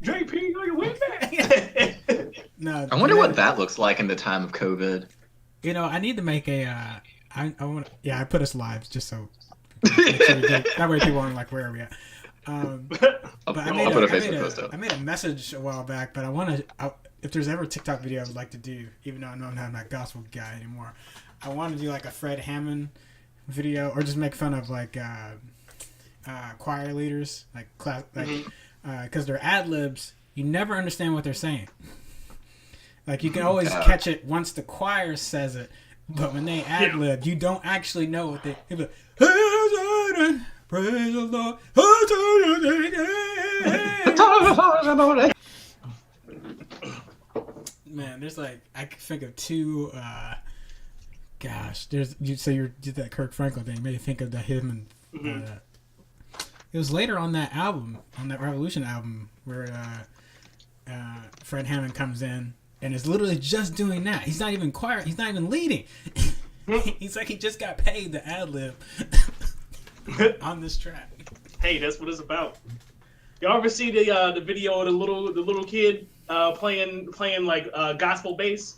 JP, are you with me? No, I wonder what that looks like in the time of COVID. You know, I need to make a. I want. Yeah, I put us live just so. That way people aren't like, where are we at? But I'll put a Facebook post up. I made a message a while back, but I want to. If there's ever a TikTok video I would like to do, even though I know I'm not a gospel guy anymore, I want to do like a Fred Hammond video, or just make fun of like choir leaders, like class, like because they're ad libs. You never understand what they're saying. Like you can always catch it once the choir says it, but when they ad lib, you don't actually know what they. Like, praise the Lord. Man, there's like I can think of two. Gosh, there's you say you did that Kirk Franklin thing. Made me think of the hymn and. It was later on that album, on that Revolution album, where Fred Hammond comes in and is literally just doing that. He's not even choir. He's not even leading. He's like he just got paid to ad lib on this track. Hey, that's what it's about. Y'all ever see the video of the little kid playing like gospel bass?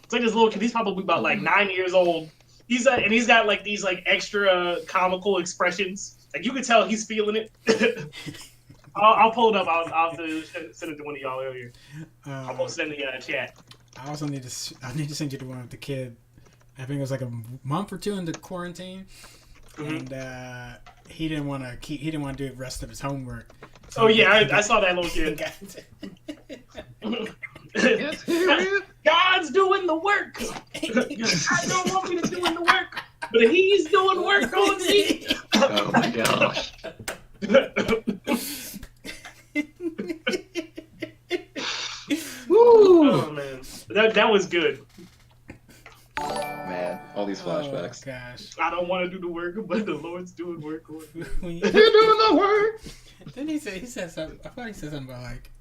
It's like this little kid. He's probably about like 9 years old. He's got like these like extra comical expressions. Like you can tell he's feeling it. I'll pull it up. I'll have to send it to one of y'all earlier. I'll post it in the chat. I also need to send you the one with the kid. I think it was like a month or two into quarantine, and he didn't want to do the rest of his homework. So I saw that little kid. God's doing the work. I don't want me to doing the work, but he's doing work on me. Oh my gosh. Woo! Oh man, that was good. Man, all these flashbacks. Oh, gosh. I don't want to do the work, but the Lord's doing work on me. You're doing the work. Then he said something. I thought he said something about like,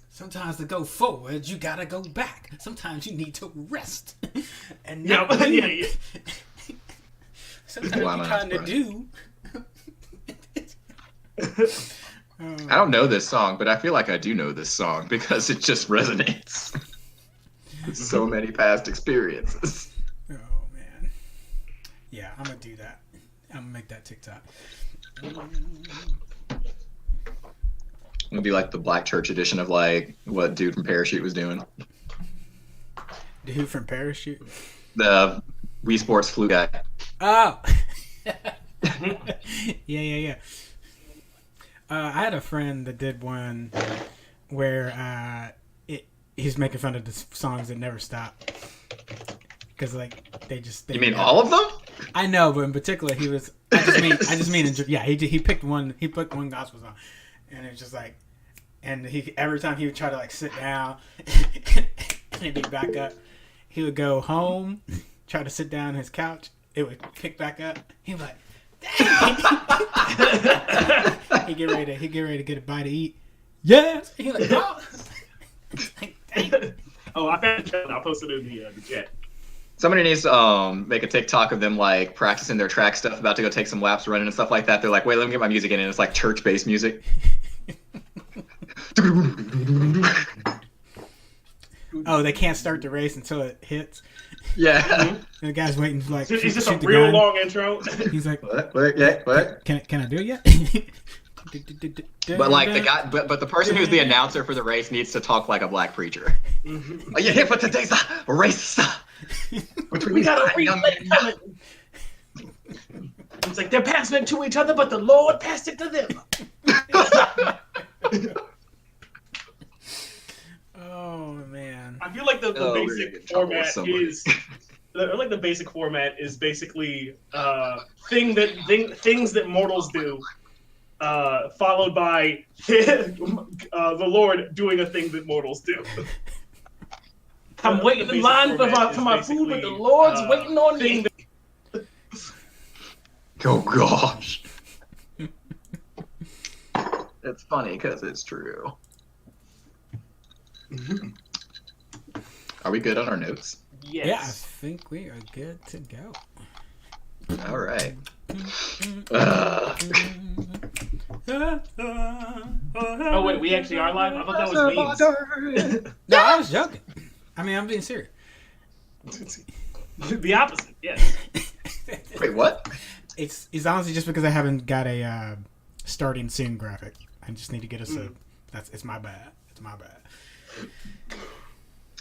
sometimes to go forward, you gotta go back. Sometimes you need to rest. And now, sometimes you kind of do. I don't know this song, but I feel like I do know this song because it just resonates. With so many past experiences. Oh man. Yeah, I'm gonna do that. I'm gonna make that TikTok. It'll be like the Black Church edition of like what Dude from Parachute was doing. Dude from Parachute? The Wii Sports flu guy. Oh. Yeah. I had a friend that did one where he's making fun of the songs that never stop. Because like they You mean all of them? I know, but in particular he was. I just mean. Yeah, he picked one. He picked one gospel song, and it's just like, and he every time he would try to like sit down, and he'd be back up. He would go home, try to sit down on his couch. It would pick back up. He was like, dang. He get ready to get a bite to eat. Yes. He like, oh. Like, dang. Oh, I found it. I'll post it in the chat. Somebody needs to make a TikTok of them like practicing their track stuff, about to go take some laps running and stuff like that. They're like, wait, let me get my music in, and it's like church-based music. Oh, they can't start the race until it hits. Yeah. And the guy's waiting to like. It's just a real long intro. He's like, what? Yeah, what? Can I do it yet? But like the guy, but the person who's the announcer for the race needs to talk like a black preacher. Oh, yeah, but today's a race. We got a replay coming. It's like they're passing it to each other, but the Lord passed it to them. Oh man! I feel like the basic format is. Like the basic format is basically things that mortals do, followed by the Lord doing a thing that mortals do. I'm waiting in line for my food, but the Lord's waiting on me. Oh gosh. It's funny because it's true. Are we good on our notes? Yes. Yeah, I think we are good to go. All right. Oh wait, we actually are live. I thought that was memes. No, I was joking. I mean, I'm being serious. The opposite, yes. Wait, what? It's honestly just because I haven't got a starting soon graphic. I just need to get us a. It's my bad. It's my bad.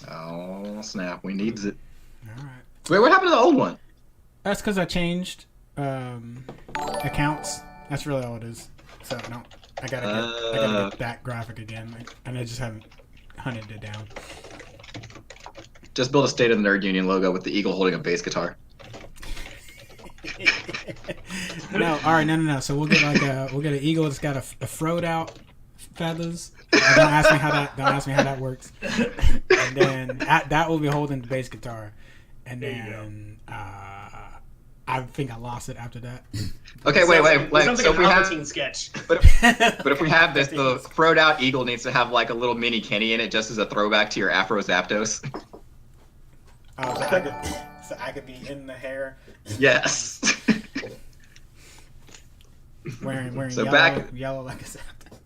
Oh snap! We needs it. All right. Wait, what happened to the old one? That's because I changed accounts. That's really all it is. So no, I gotta get that graphic again, and I just haven't hunted it down. Just build a State of the Nerd Union logo with the eagle holding a bass guitar. No, all right, no. So we'll get an eagle that's got a throwed out feathers. Don't ask me how that works. And then that will be holding the bass guitar. And then I think I lost it after that. Okay, wait. Sounds like a Palpatine sketch. But if we have this, the throwed out eagle needs to have like a little mini Kenny in it, just as a throwback to your Afro Zapdos. Oh, so I could be in the hair. Yes. Wearing So yellow like a Zapdos.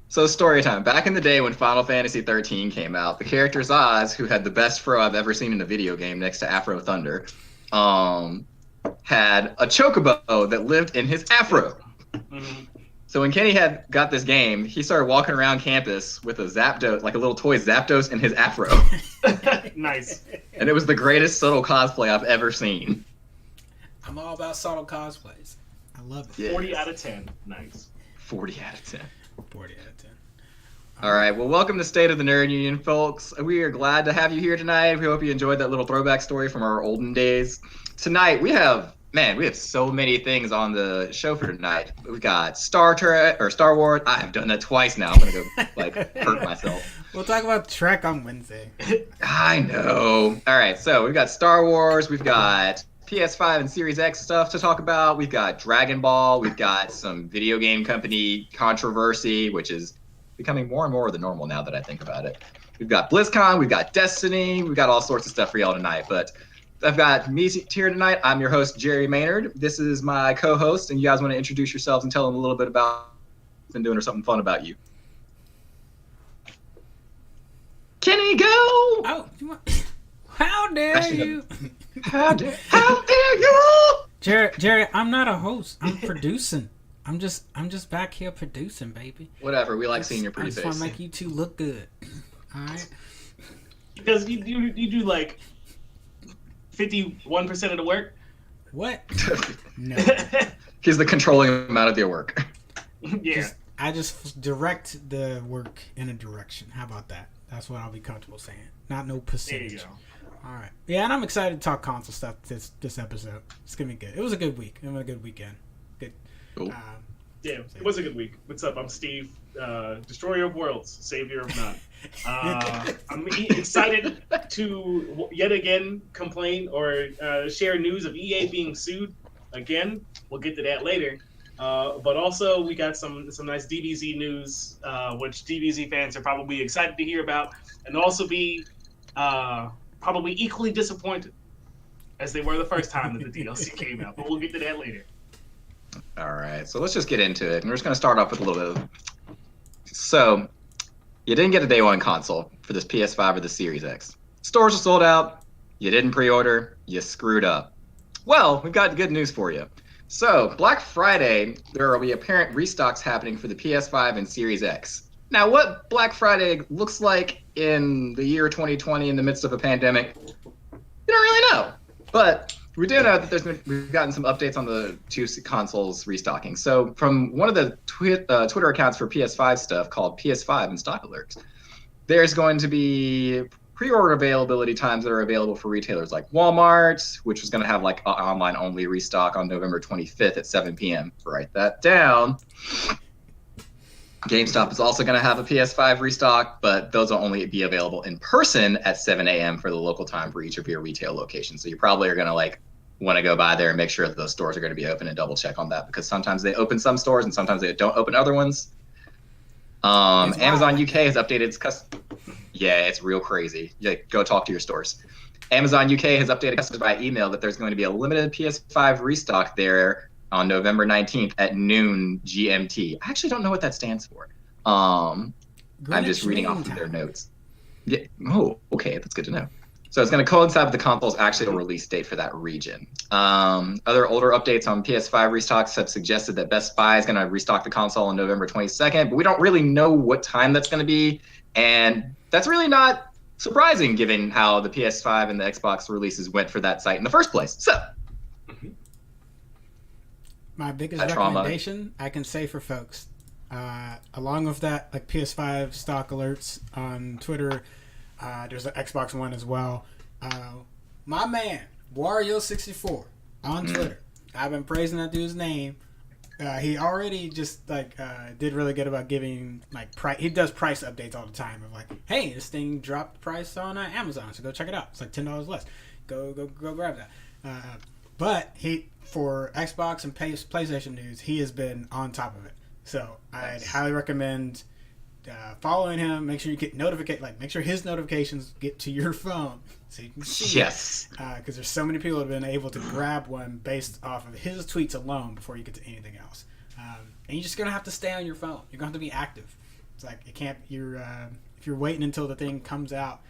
So story time. Back in the day when Final Fantasy 13 came out, the character Zaz, who had the best fro I've ever seen in a video game next to Afro Thunder, had a chocobo that lived in his afro. Mm-hmm. So when Kenny had got this game, he started walking around campus with a Zapdos, like a little toy Zapdos in his afro. Nice. And it was the greatest subtle cosplay I've ever seen. I'm all about subtle cosplays. I love it. Yes. 40 out of 10. Nice. 40 out of 10. 40 out of 10. All right, well, welcome to State of the Nerd Union, folks. We are glad to have you here tonight. We hope you enjoyed that little throwback story from our olden days. Tonight, we have so many things on the show for tonight. We've got Star Wars. I have done that twice now. I'm going to go, hurt myself. We'll talk about Trek on Wednesday. I know. All right, so we've got Star Wars. We've got PS5 and Series X stuff to talk about. We've got Dragon Ball. We've got some video game company controversy, which is becoming more and more the normal now that I think about it. We've got BlizzCon. We've got Destiny. We've got all sorts of stuff for y'all tonight. But I've got me here tonight. I'm your host, Jerry Maynard. This is my co-host, and you guys want to introduce yourselves and tell them a little bit about what's been doing or something fun about you. Kenny, go! Oh, how dare you? How dare you? Jerry, I'm not a host. I'm producing. I'm just back here producing, baby. Whatever. We like seeing your pretty face. I just want to make you two look good. All right. Because you do like 51% of the work. What? No. He's the controlling amount of your work. Yeah. I just direct the work in a direction. How about that? That's what I'll be comfortable saying. Not no percentage. There you go. All right. Yeah, and I'm excited to talk console stuff this episode. It's gonna be good. It was a good week. It was a good weekend. Good. Cool. Yeah, it was a good week. What's up? I'm Steve, Destroyer of Worlds, Savior of None. I'm excited to yet again complain or share news of EA being sued again. We'll get to that later. But also, we got some nice DBZ news, which DBZ fans are probably excited to hear about, and also be probably equally disappointed as they were the first time that the DLC came out. But we'll get to that later. All right, so let's just get into it. And we're just going to start off with a little bit of... So, you didn't get a day one console for this PS5 or the Series X. Stores are sold out. You didn't pre-order. You screwed up. Well, we've got good news for you. So, Black Friday, there will be apparent restocks happening for the PS5 and Series X. Now, what Black Friday looks like in the year 2020 in the midst of a pandemic, you don't really know. But we do know that we've gotten some updates on the two consoles restocking. So, from one of the Twitter accounts for PS5 stuff called PS5 in Stock Alerts, there's going to be pre-order availability times that are available for retailers like Walmart, which is going to have like an online-only restock on November 25th at 7 p.m. Write that down. GameStop is also going to have a PS5 restock, but those will only be available in person at 7 a.m. for the local time for each of your retail locations. So you probably are going to want to go by there and make sure that those stores are going to be open and double check on that, because sometimes they open some stores and sometimes they don't open other ones. Amazon UK has updated its Yeah, it's real crazy. Yeah, go talk to your stores. Amazon UK has updated customers by email that there's going to be a limited PS5 restock there on November 19th at noon GMT. I actually don't know what that stands for. I'm just reading off of their notes. Yeah. Oh, okay. That's good to know. So it's going to coincide with the console's actual release date for that region. Other older updates on PS5 restocks have suggested that Best Buy is going to restock the console on November 22nd, but we don't really know what time that's going to be. And that's really not surprising given how the PS5 and the Xbox releases went for that site in the first place. So, my biggest recommendation I can say for folks, along with that, like PS5 stock alerts on Twitter, there's an Xbox One as well. My man, Wario64 on Twitter. I've been praising that dude's name. He already just did really good about giving he does price updates all the time of like, hey, this thing dropped price on Amazon, so go check it out. It's like $10 less. Go grab that. But for Xbox and PlayStation news, he has been on top of it. So I'd highly recommend following him. Make sure you get make sure his notifications get to your phone so you can see. Yes. Because there's so many people that have been able to grab one based off of his tweets alone before you get to anything else. And you're just gonna have to stay on your phone. You're gonna have to be active. It's like it can't. If you're waiting until the thing comes out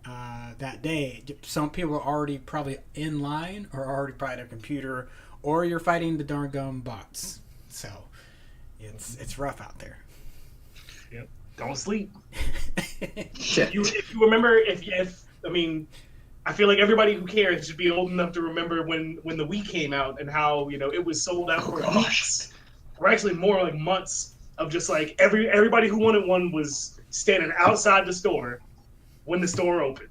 that day, some people are already probably in line or already by their computer, or you're fighting the darn gum bots. So it's rough out there. Yep. Don't sleep. Yeah. If you remember, I feel like everybody who cares should be old enough to remember when the Wii came out and how it was sold out for weeks, or actually more like months of just like everybody who wanted one was standing outside the store when the store opened.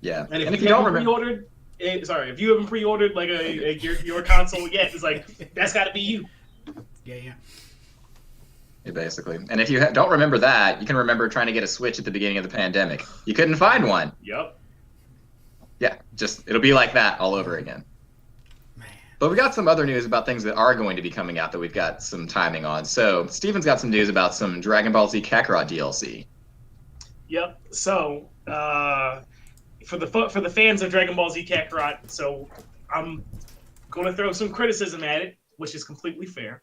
Yeah, and if you don't pre-ordered, if you haven't pre-ordered like your console yet, it's like that's got to be you. Yeah. Basically. And if you don't remember that, you can remember trying to get a Switch at the beginning of the pandemic. You couldn't find one. Yep. Yeah, it'll be like that all over again. Man. But we got some other news about things that are going to be coming out that we've got some timing on. So Steven's got some news about some Dragon Ball Z Kakarot DLC. Yep. So for the fans of Dragon Ball Z Kakarot, so I'm going to throw some criticism at it, which is completely fair.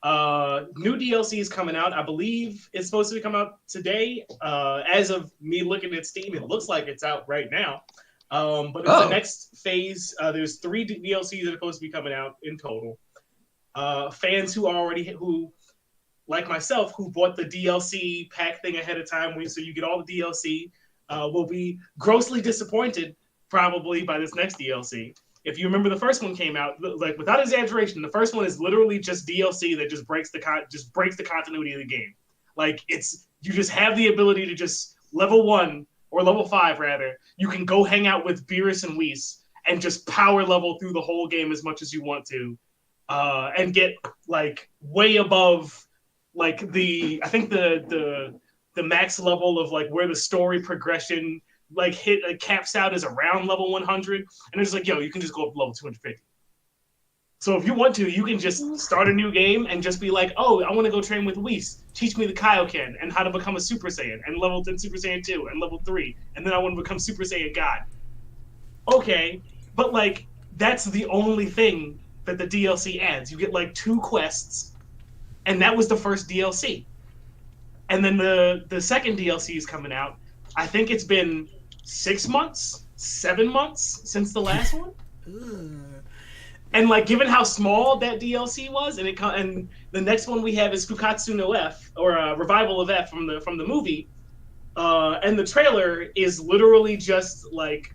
New DLC is coming out. I believe it's supposed to come out today. As of me looking at Steam, it looks like it's out right now. But it's the next phase. There's 3 DLCs that are supposed to be coming out in total. Fans who, like myself, who bought the DLC pack thing ahead of time, so you get all the DLC, will be grossly disappointed probably by this next DLC. If you remember, the first one came out like without exaggeration. The first one is literally just DLC that just breaks the continuity of the game. Like you just have the ability to just level 1 or level 5 rather. You can go hang out with Beerus and Whis and just power level through the whole game as much as you want to, and get like way above like I think the max level of like where the story progression caps out is around level 100, and it's like, you can just go up to level 250. So if you want to, you can just start a new game and just be like, oh, I want to go train with Whis. Teach me the Kaioken and how to become a Super Saiyan, and level 10 Super Saiyan 2 and level 3, and then I want to become Super Saiyan God. Okay, but like that's the only thing that the DLC adds. You get like 2 quests, and that was the first DLC. And then the second DLC is coming out. I think it's been 6 months, 7 months since the last one. And like, given how small that DLC was, and the next one we have is Fukatsu no F, or Revival of F from the movie, and the trailer is literally just like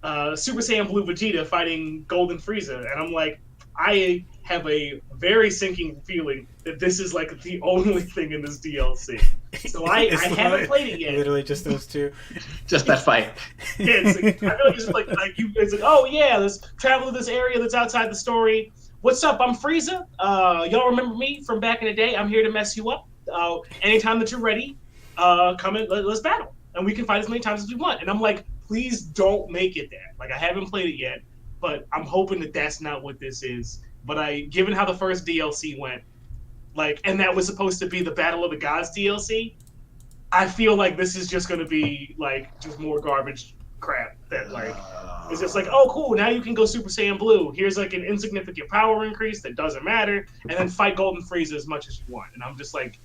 Super Saiyan Blue Vegeta fighting Golden Frieza, and I'm like, I have a very sinking feeling that this is like the only thing in this DLC. So I haven't played it yet. Literally just those 2. Just that fight. Yeah, I feel like it's like it's like, oh yeah, let's travel to this area that's outside the story. What's up? I'm Frieza. Y'all remember me from back in the day? I'm here to mess you up. Anytime that you're ready, come in. Let's battle, and we can fight as many times as we want. And I'm like, please don't make it that. Like, I haven't played it yet, but I'm hoping that that's not what this is. But given how the first DLC went, like, and that was supposed to be the Battle of the Gods DLC, I feel like this is just going to be like just more garbage crap that like It's just like, oh, cool, now you can go Super Saiyan Blue. Here's like an insignificant power increase that doesn't matter, and then fight Golden Frieza as much as you want. And I'm just like,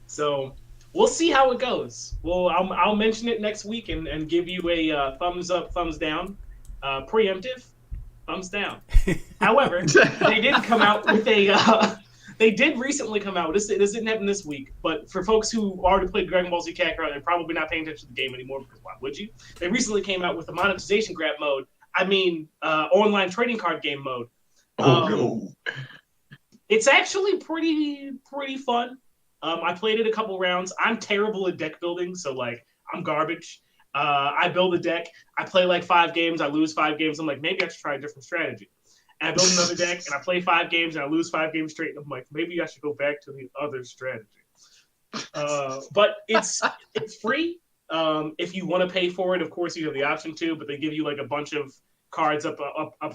so we'll see how it goes. Well, I'll mention it next week and give you a thumbs up, thumbs down, preemptive, thumbs down. However, they did come out with a. They did recently come out. This didn't happen this week, but for folks who already played Dragon Ball Z Kakarot, they're probably not paying attention to the game anymore because why would you? They recently came out with a monetization grab mode. Online trading card game mode. No. It's actually pretty fun. I played it a couple rounds. I'm terrible at deck building, so like I'm garbage. I build a deck. I play like 5 games. I lose 5 games. I'm like, maybe I should try a different strategy. And I build another deck, and I play 5 games, and I lose 5 games straight. And I'm like, maybe I should go back to the other strategy. But it's free. If you want to pay for it, of course, you have the option to. But they give you like a bunch of cards up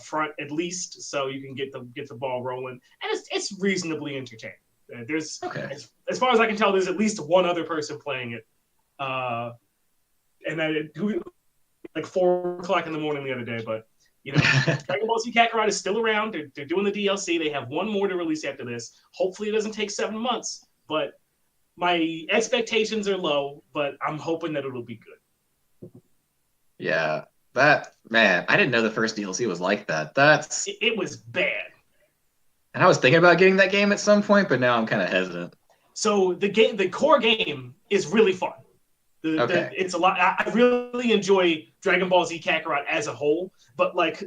front at least, so you can get the ball rolling. And it's reasonably entertaining. There's as far as I can tell, there's at least one other person playing it. And like 4 o'clock in the morning the other day, but. You know, Dragon Ball Z Kakarot is still around. They're doing the DLC. They have 1 more to release after this. Hopefully, it doesn't take 7 months. But my expectations are low. But I'm hoping that it'll be good. Yeah, I didn't know the first DLC was like that. It was bad. And I was thinking about getting that game at some point, but now I'm kind of hesitant. So the core game is really fun. It's a lot. I really enjoy Dragon Ball Z Kakarot as a whole, but like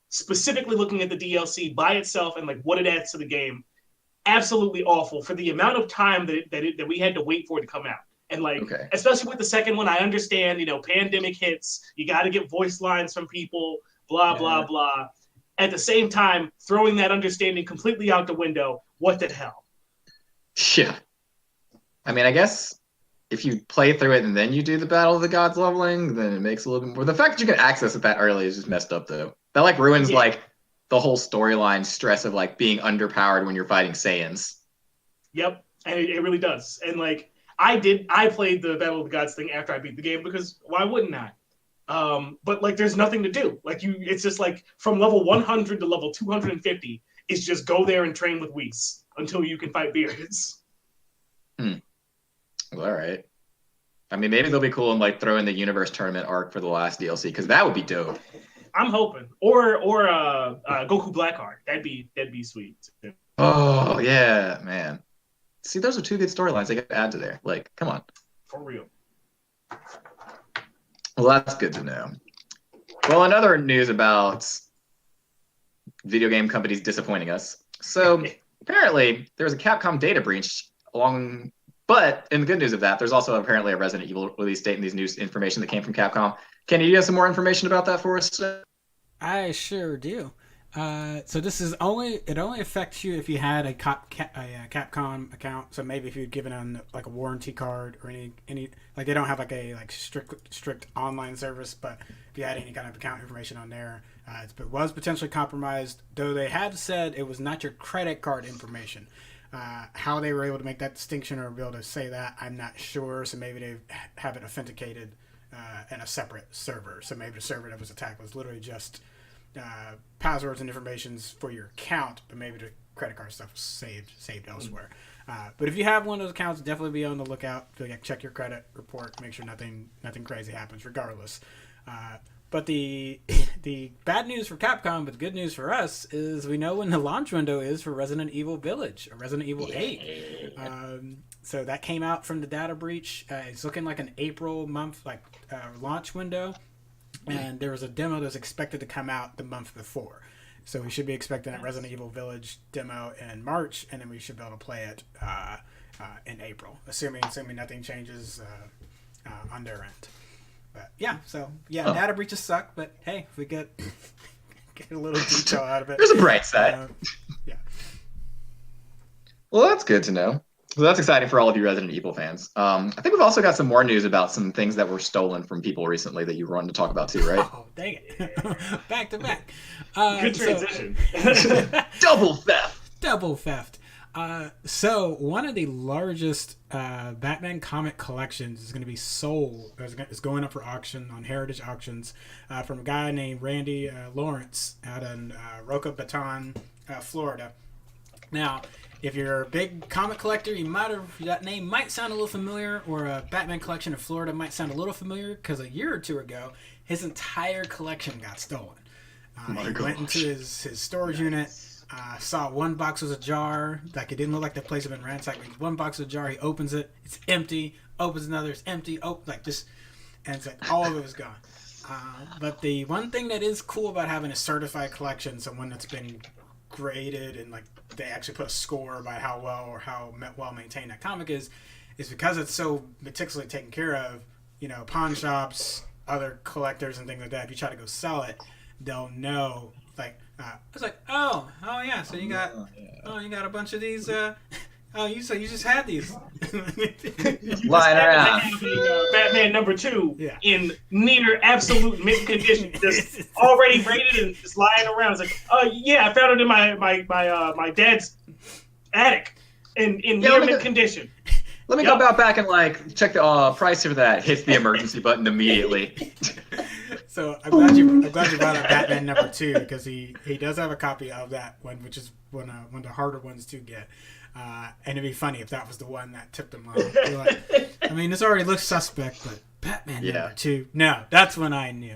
specifically looking at the DLC by itself and like what it adds to the game, absolutely awful for the amount of time that we had to wait for it to come out. And like, especially with the second one, I understand, you know, pandemic hits, you got to get voice lines from people, blah, blah, blah. At the same time, throwing that understanding completely out the window. What the hell? Yeah. I mean, I guess if you play through it and then you do the Battle of the Gods leveling, then it makes a little bit more. The fact that you can access it that early is just messed up, though. That like ruins like the whole storyline stress of like being underpowered when you're fighting Saiyans. Yep, and it really does. And like I played the Battle of the Gods thing after I beat the game because why wouldn't I? But like there's nothing to do. Like it's just like from level 100 to level 250, it's just go there and train with Whis until you can fight Beerus. Well, all right. I mean, maybe they'll be cool and like throw in the Universe Tournament arc for the last DLC because that would be dope. I'm hoping, or Goku Blackheart. That'd be sweet. Oh yeah, man. See, those are 2 good storylines they could add to there. Like, come on. For real. Well, that's good to know. Well, another news about video game companies disappointing us. So apparently there was a Capcom data breach but in the good news of that, there's also apparently a Resident Evil release date in these news information that came from Capcom. Kenny, you have some more information about that for us? I sure do. So this is only affects you if you had a Capcom account. So maybe if you'd given them like a warranty card or any like they don't have like a strict online service, but if you had any kind of account information on there, it was potentially compromised. Though they have said it was not your credit card information. How they were able to make that distinction or be able to say that, I'm not sure. So maybe they have it authenticated in a separate server. So maybe the server that was attacked was literally just passwords and informations for your account, but maybe the credit card stuff was saved elsewhere. But if you have one of those accounts, definitely be on the lookout. Check your credit report, make sure nothing crazy happens regardless. But the bad news for Capcom, but the good news for us is we know when the launch window is for Resident Evil Village, or Resident Evil 8. So that came out from the data breach. It's looking like an April month launch window. And there was a demo that's expected to come out the month before. So we should be expecting a Resident Evil Village demo in March, and then we should be able to play it in April, assuming nothing changes on their end. But data breaches suck, but hey, if we get a little detail out of it. There's a bright side. Yeah. Well, that's good to know. So that's exciting for all of you Resident Evil fans. I think we've also got some more news about some things that were stolen from people recently that you wanted to talk about too, right? Oh, dang it. Back to back. Good transition. Double theft. Double theft. So one of the largest Batman comic collections is going to be sold. Is going up for auction on Heritage Auctions from a guy named Randy Lawrence out in Roca Baton, Florida. Now, if you're a big comic collector, that name might sound a little familiar, or a Batman collection in Florida might sound a little familiar, because a year or two ago, his entire collection got stolen. He went into his storage unit. Saw one box was ajar, like it didn't look like the place had been ransacked. One box was ajar, he opens it, it's empty. Opens another, it's empty. And it's like all of it was gone. But the one thing that is cool about having a certified collection, someone that's been graded and like they actually put a score by how well or how well maintained that comic is because it's so meticulously taken care of. Pawn shops, other collectors and things like that. If you try to go sell it, they'll know. Like it's like oh yeah. So you got a bunch of these. So you just had these lying around. Batman number 2 in near absolute mint condition, just already rated and just lying around. It's like I found it in my dad's attic in near mint condition. Let me go back and check the price for that. Hits the emergency button immediately. So I'm glad you brought up Batman number 2 because he does have a copy of that one, which is one of the harder ones to get. And it'd be funny if that was the one that tipped him off. This already looks suspect, but Batman number 2, no, that's when I knew.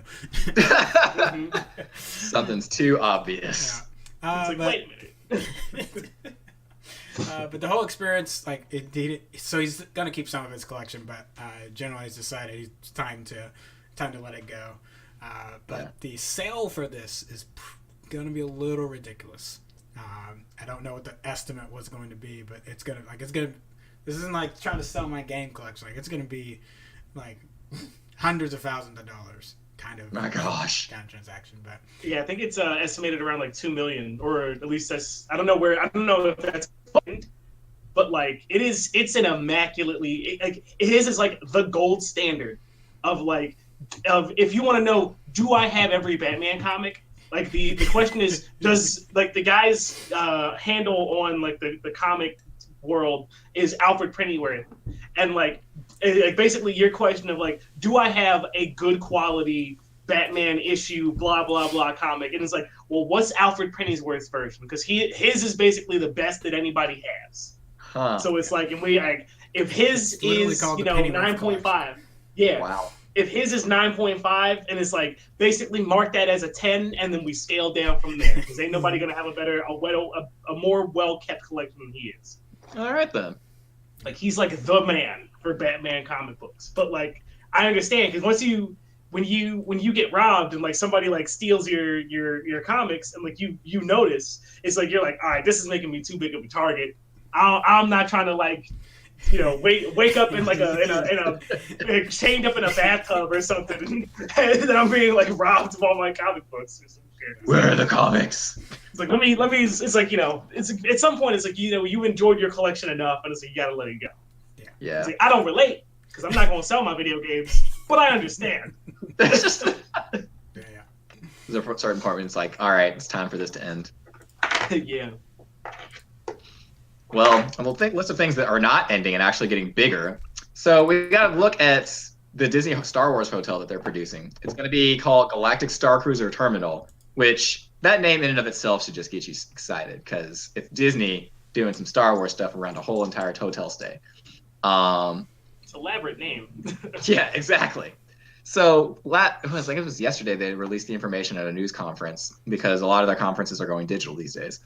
Something's too obvious. Wait a minute. But the whole experience, so he's gonna keep some of his collection, but generally he's decided it's time to let it go. But the sale for this is gonna be a little ridiculous. I don't know what the estimate was going to be, but it's gonna. This isn't like trying to sell my game collection. It's gonna be like hundreds of thousands of dollars. Kind of. My gosh. Kind of transaction, but yeah, I think it's estimated around $2 million, or at least that's. I don't know if that's, but it's an immaculately his is the gold standard of if you want to know, do I have every Batman comic? The question is, does the guy's handle on the comic world is Alfred Pennyworth, and basically your question of do I have a good quality Batman issue blah blah blah comic, and it's well, what's Alfred Pennyworth's version, because his is basically the best that anybody has. So it's and we if his is 9.5, wow. If his is 9.5 and it's basically mark that as a 10, and then we scale down from there, because ain't nobody gonna have a more well kept collection than he is. All right then. He's the man for Batman comic books. But I understand, because when you get robbed and somebody steals your comics, and you notice, it's you're all right, this is making me too big of a target. I'm not trying to wake up in a chained up in a bathtub or something, and then I'm being robbed of all my comic books. Where are the comics? It's let me. It's it's at some point it's you enjoyed your collection enough, and it's you gotta let it go. Yeah. It's I don't relate because I'm not gonna sell my video games, but I understand. There's a certain part when it's all right, it's time for this to end. Yeah. Well, list of things that are not ending and actually getting bigger. So we got to look at the Disney Star Wars hotel that they're producing. It's going to be called Galactic Star Cruiser Terminal, which that name in and of itself should just get you excited, because it's Disney doing some Star Wars stuff around a whole entire hotel stay. It's an elaborate name. Yeah, exactly. So it was yesterday they released the information at a news conference, because a lot of their conferences are going digital these days.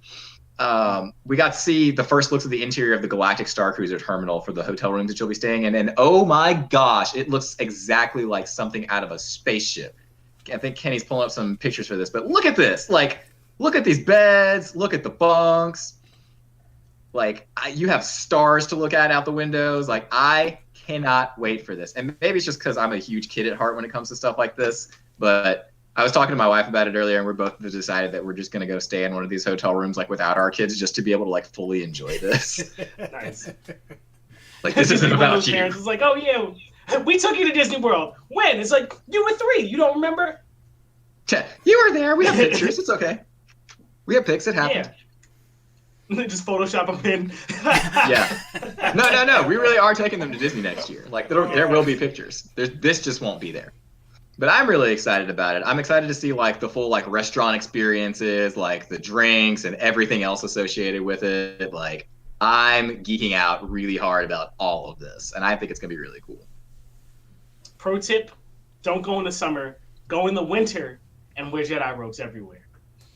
We got to see the first looks of the interior of the Galactic Star Cruiser terminal for the hotel rooms that you'll be staying in, and oh my gosh, it looks exactly like something out of a spaceship. I think Kenny's pulling up some pictures for this, but look at this. Look at these beds, look at the bunks. You have stars to look at out the windows. I cannot wait for this. And maybe it's just because I'm a huge kid at heart when it comes to stuff like this, but I was talking to my wife about it earlier, and we're both decided that we're just going to go stay in one of these hotel rooms without our kids, just to be able to fully enjoy this. Nice. This isn't about you. Parents, it's oh yeah, we took you to Disney World. When? It's you were 3. You don't remember? You were there. We have pictures. It's okay. We have pics. It happened. Just Photoshop them in. Yeah. No. We really are taking them to Disney next year. Like there will be pictures. This just won't be there. But I'm really excited about it. I'm excited to see like the full like restaurant experiences, like the drinks and everything else associated with it. Like I'm geeking out really hard about all of this, and I think it's gonna be really cool. Pro tip: don't go in the summer. Go in the winter and wear Jedi robes everywhere.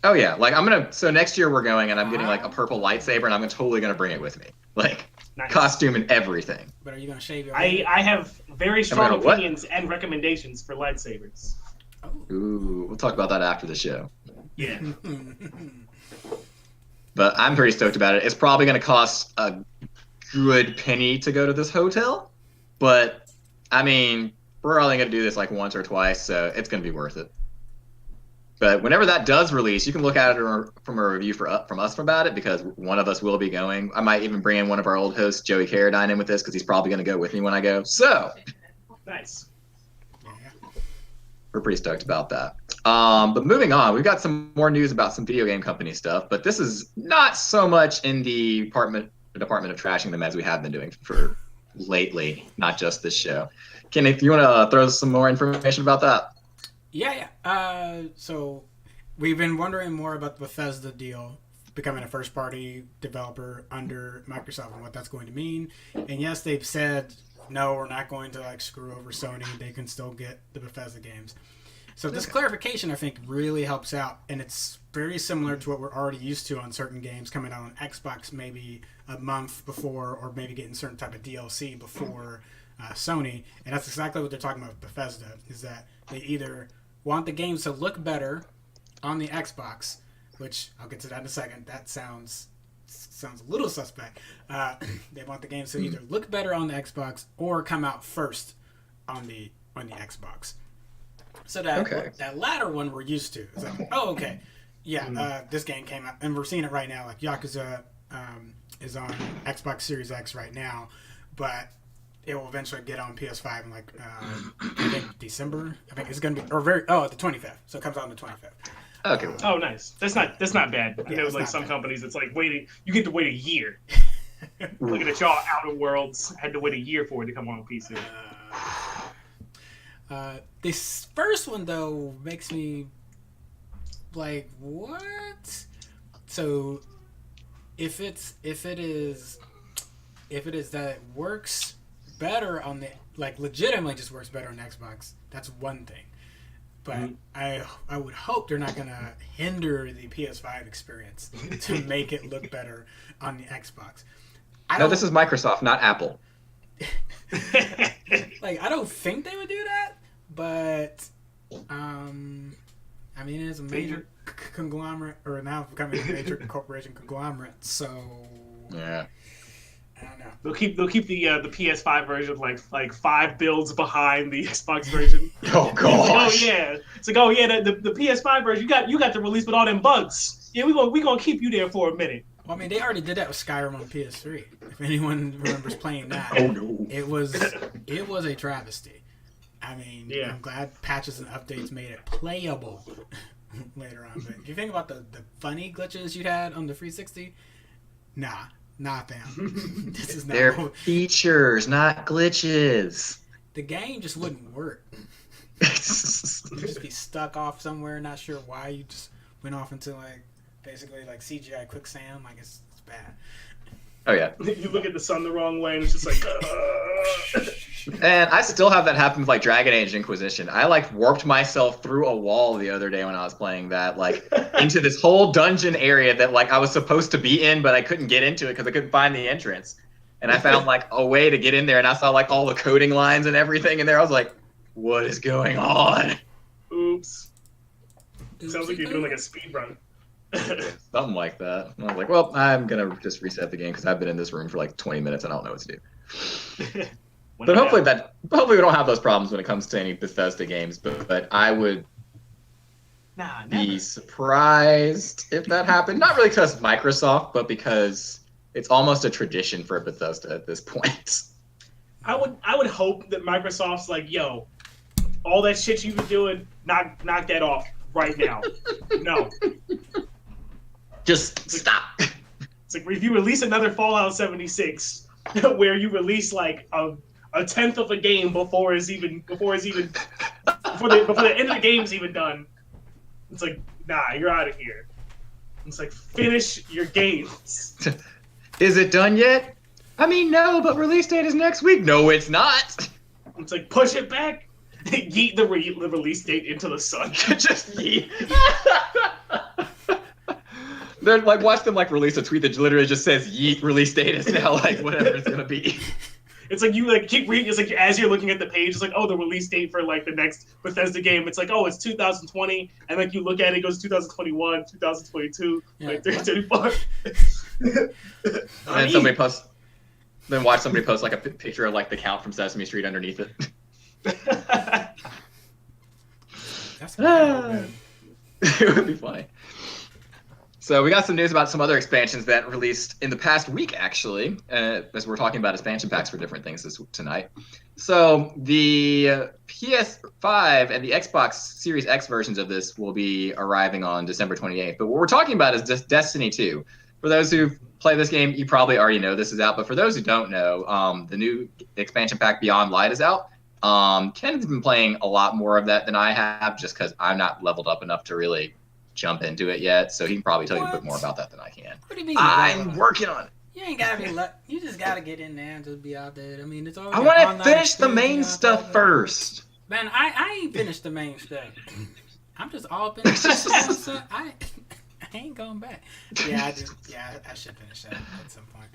Oh yeah, like so next year we're going and I'm getting like a purple lightsaber and I'm totally gonna bring it with me. Like Nice. costume and everything. But are you gonna shave your? I have very strong gonna what? opinions and recommendations for lightsabers. Ooh, we'll talk about that after the show. Yeah. But I'm pretty stoked about it. It's probably gonna cost a good penny to go to this hotel. But I mean, we're only gonna do this like once or twice, so it's gonna be worth it. But whenever that does release, you can look at it from a review from us about it, because one of us will be going. I might even bring in one of our old hosts, Joey Carradine, in with this, because he's probably going to go with me when I go. So Nice. we're pretty stoked about that. But moving on, we've got some more news about some video game company stuff, but this is not so much in the department of trashing them as we have been doing for lately, not just this show. Kenneth, you want to throw some more information about that? Yeah. So we've been wondering more about the Bethesda deal, becoming a first-party developer under Microsoft and what that's going to mean. And yes, they've said, no, we're not going to like screw over Sony. They can still get the Bethesda games. So this clarification, I think, really helps out. And it's very similar to what we're already used to on certain games coming out on Xbox maybe a month before, or maybe getting certain type of DLC before Sony. And that's exactly what they're talking about with Bethesda, is that they either want the games to look better on the Xbox, which I'll get to that in a second. That sounds a little suspect. They want the games to either look better on the Xbox or come out first on the Xbox. So that latter one we're used to. It's like, oh, okay, yeah, this game came out, and we're seeing it right now. Like Yakuza is on Xbox Series X right now, but it will eventually get on PS5 in like I think December. I think it's gonna be the 25th. So it comes out on the 25th. Okay. Oh, nice. That's not bad. I know, it's like not some bad. companies, it's like waiting. You get to wait a year. Looking at y'all, Outer Worlds had to wait a year for it to come on PC. This first one though makes me like, what? So if it is that it works better on the, like, legitimately just works better on Xbox, that's one thing. But I would hope they're not gonna hinder the PS5 experience to make it look better on the Xbox. No, this is Microsoft, not Apple. Like, I don't think they would do that, but I mean, it's a major conglomerate, or now becoming a major corporation conglomerate. So Yeah. I don't know. They'll keep the PS5 version like 5 builds behind the Xbox version. Oh gosh. It's like, oh yeah, the PS5 version, you got the release with all them bugs. Yeah, we gonna keep you there for a minute. Well, I mean, they already did that with Skyrim on PS3. If anyone remembers playing that, Oh no. it was a travesty. I mean, Yeah. I'm glad patches and updates made it playable later on. But if you think about the funny glitches you had on the 360, not them. This is not. They're features, not glitches. The game just wouldn't work. You'd just be stuck off somewhere, not sure why. You just went off into basically CGI quicksand. Like it's bad. Oh yeah. You look at the sun the wrong way, and it's just like. And I still have that happen with Dragon Age Inquisition. I warped myself through a wall the other day when I was playing that, into this whole dungeon area that I was supposed to be in, but I couldn't get into it because I couldn't find the entrance. And I found a way to get in there, and I saw all the coding lines and everything in there. I was like, what is going on? Oops. Sounds like you're doing a speed run. Something like that. And I was like, well, I'm going to just reset the game because I've been in this room for 20 minutes and I don't know what to do. But hopefully we don't have those problems when it comes to any Bethesda games. But I would be surprised if that happened. Not really because Microsoft, but because it's almost a tradition for Bethesda at this point. I would hope that Microsoft's like, yo, all that shit you've been doing, knock that off right now. No. Just stop. It's It's like if you release another Fallout 76, where you release like a tenth of a game before the end of the game's even done. It's like, nah, you're out of here. It's like, finish your games. Is it done yet? I mean, no, but release date is next week. No, it's not. It's like, push it back. Yeet the release date into the sun. Just yeet. Then like watch them like release a tweet that literally just says yeet release date is now like whatever it's gonna be. It's like you like keep reading. It's like as you're looking at the page, it's like, oh, the release date for like the next Bethesda game. It's like, oh, it's 2020, and like you look at it, it goes 2021, 2022, like 2024. And then somebody posts. Then watch somebody post like a picture of like the count from Sesame Street underneath it. That's good. It would be funny. So we got some news about some other expansions that released in the past week, actually, as we're talking about expansion packs for different things tonight. So the PS5 and the Xbox Series X versions of this will be arriving on December 28th. But what we're talking about is just Destiny 2. For those who play this game, you probably already know this is out. But for those who don't know, the new expansion pack Beyond Light is out. Ken's been playing a lot more of that than I have, just because I'm not leveled up enough to really jump into it yet, so he can probably tell you a bit more about that than I can. What do you mean? I'm working on it. You ain't gotta be. You just gotta get in there and just be out there. I mean, it's all. I want to finish the main stuff first. Man, I ain't finished the main stuff. I'm just all finished. So I ain't going back. Yeah, I should finish that at some point.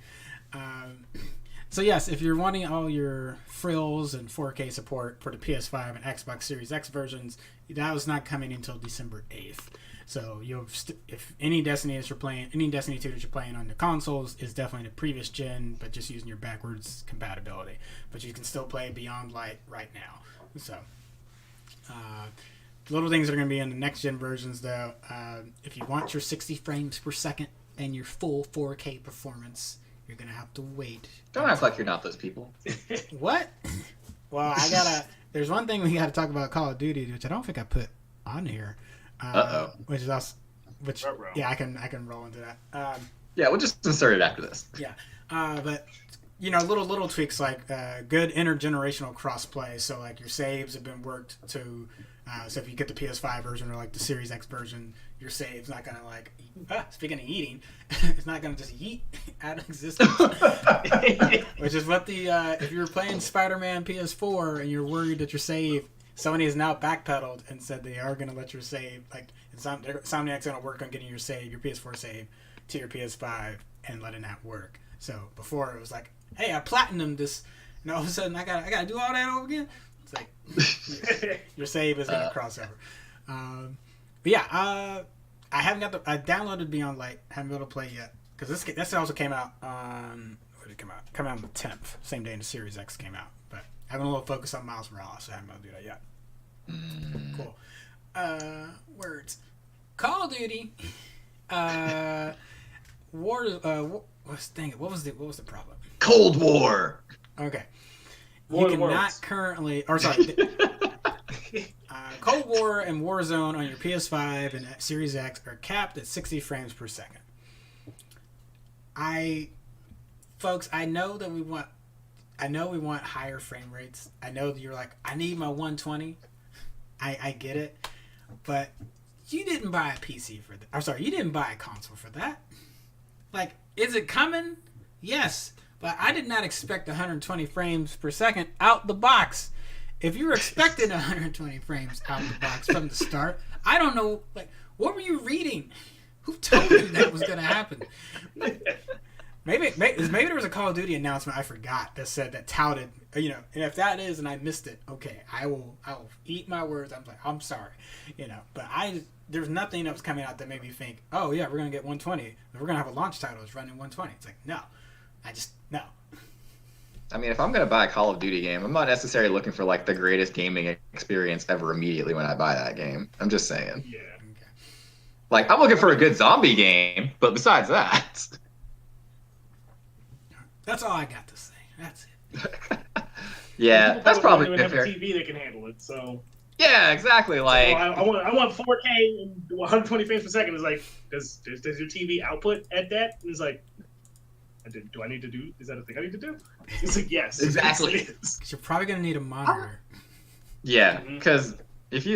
So yes, if you're wanting all your frills and 4K support for the PS5 and Xbox Series X versions, that was not coming until December 8th. So if any Destiny 2 that you're playing on the consoles is definitely the previous gen, but just using your backwards compatibility. But you can still play Beyond Light right now. So little things that are going to be in the next gen versions, though. If you want your 60 frames per second and your full 4K performance, you're going to have to wait. Don't act like you're not those people. What? Well, there's one thing we got to talk about Call of Duty, which I don't think I put on here. Which is us. Yeah, I can roll into that. Yeah, we'll just insert it after this. Yeah, but little tweaks like good intergenerational crossplay. So like your saves have been worked to. So if you get the PS5 version or like the Series X version, your save's not gonna like. Speaking of eating, it's not gonna just yeet out of existence. Which is what if you're playing Spider-Man PS4 and you're worried that your save. Sony has now backpedaled and said they are going to let your save, like, Insomniac's going to work on getting your PS4 save, to your PS5 and letting that work. So before it was like, hey, I platinumed this, and all of a sudden I got to do all that over again. It's like your save is going to cross over. But yeah, I downloaded Beyond Light, haven't been able to play yet because this also came out on Come out on the 10th, same day the Series X came out. But having a little focus on Miles Morales, so I haven't been able to do that yet. Cool. Words. Call of Duty. What was the problem? Cold War. Okay. You cannot currently, Cold War and Warzone on your PS5 and Series X are capped at 60 frames per second. Folks, I know we want higher frame rates. I know that you're like, I need my 120. I get it. But you didn't buy a PC for that. I'm sorry, you didn't buy a console for that. Like, is it coming? Yes. But I did not expect 120 frames per second out the box. If you were expecting 120 frames out the box from the start, I don't know, like, what were you reading? Who told you that was going to happen? Maybe there was a Call of Duty announcement I forgot that touted, and if that is and I missed it, okay, I will eat my words. I'm like, I'm sorry, but there's nothing that was coming out that made me think, oh yeah, we're gonna get 120. We're gonna have a launch title that's running 120. It's like, no, no. I mean, if I'm gonna buy a Call of Duty game, I'm not necessarily looking for like the greatest gaming experience ever immediately when I buy that game. I'm just saying. Yeah. Okay. Like, I'm looking for a good zombie game, but besides that. That's all I got to say. That's it. Yeah, that's probably have fair. a TV that can handle it. So yeah, exactly. Like, I want 4K and 120 frames per second. It's like, does your TV output at that? It's like, Do I need to do? Is that a thing I need to do? He's like, yes, Exactly. yes, it is. 'Cause you're probably gonna need a monitor. Yeah, Mhm. because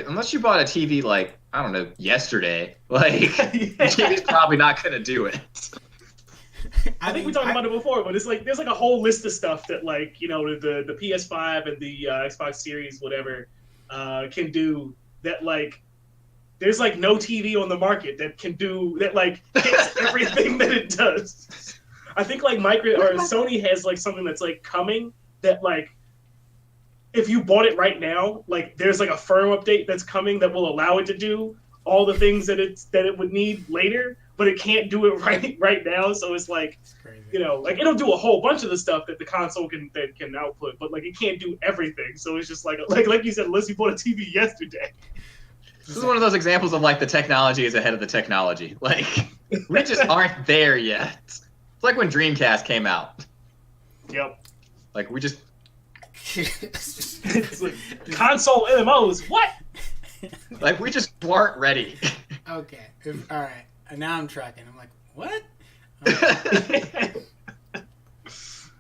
unless you bought a TV like I don't know yesterday, like Yeah. TV's probably not gonna do it. I think we talked about it before, but it's like there's like a whole list of stuff that like the PS5 and the Xbox Series whatever can do that like there's like no TV on the market that can do that like hits everything that it does. I think like Sony has like something that's like coming that like if you bought it right now, like there's like a firm update that's coming that will allow it to do all the things that it would need later, but it can't do it right now. So it's like It's crazy. like it'll do a whole bunch of the stuff that the console can output, but like it can't do everything. So it's just like you said, unless you bought a TV yesterday. This is one of those examples of like the technology is ahead of the technology. Like we just aren't there yet. It's like when Dreamcast came out. Yep. Like we just It's like console MMOs. What? we just weren't ready. Okay. All right. And now I'm tracking. I'm like, what?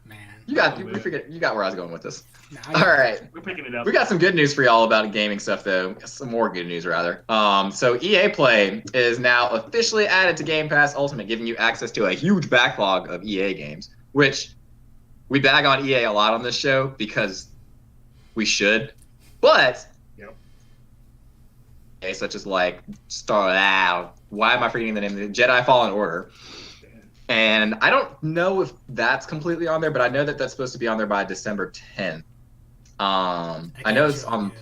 Man. You got where I was going with this. Nah, All right. We're picking it up. We got some good news for y'all about gaming stuff, though. Some more good news, rather. So EA Play is now officially added to Game Pass Ultimate, giving you access to a huge backlog of EA games, which we bag on EA a lot on this show because we should. But, Yep. such as like why am I forgetting the name? The Jedi Fallen Order. And I don't know if that's completely on there, but I know that that's supposed to be on there by December 10th. I know it's on.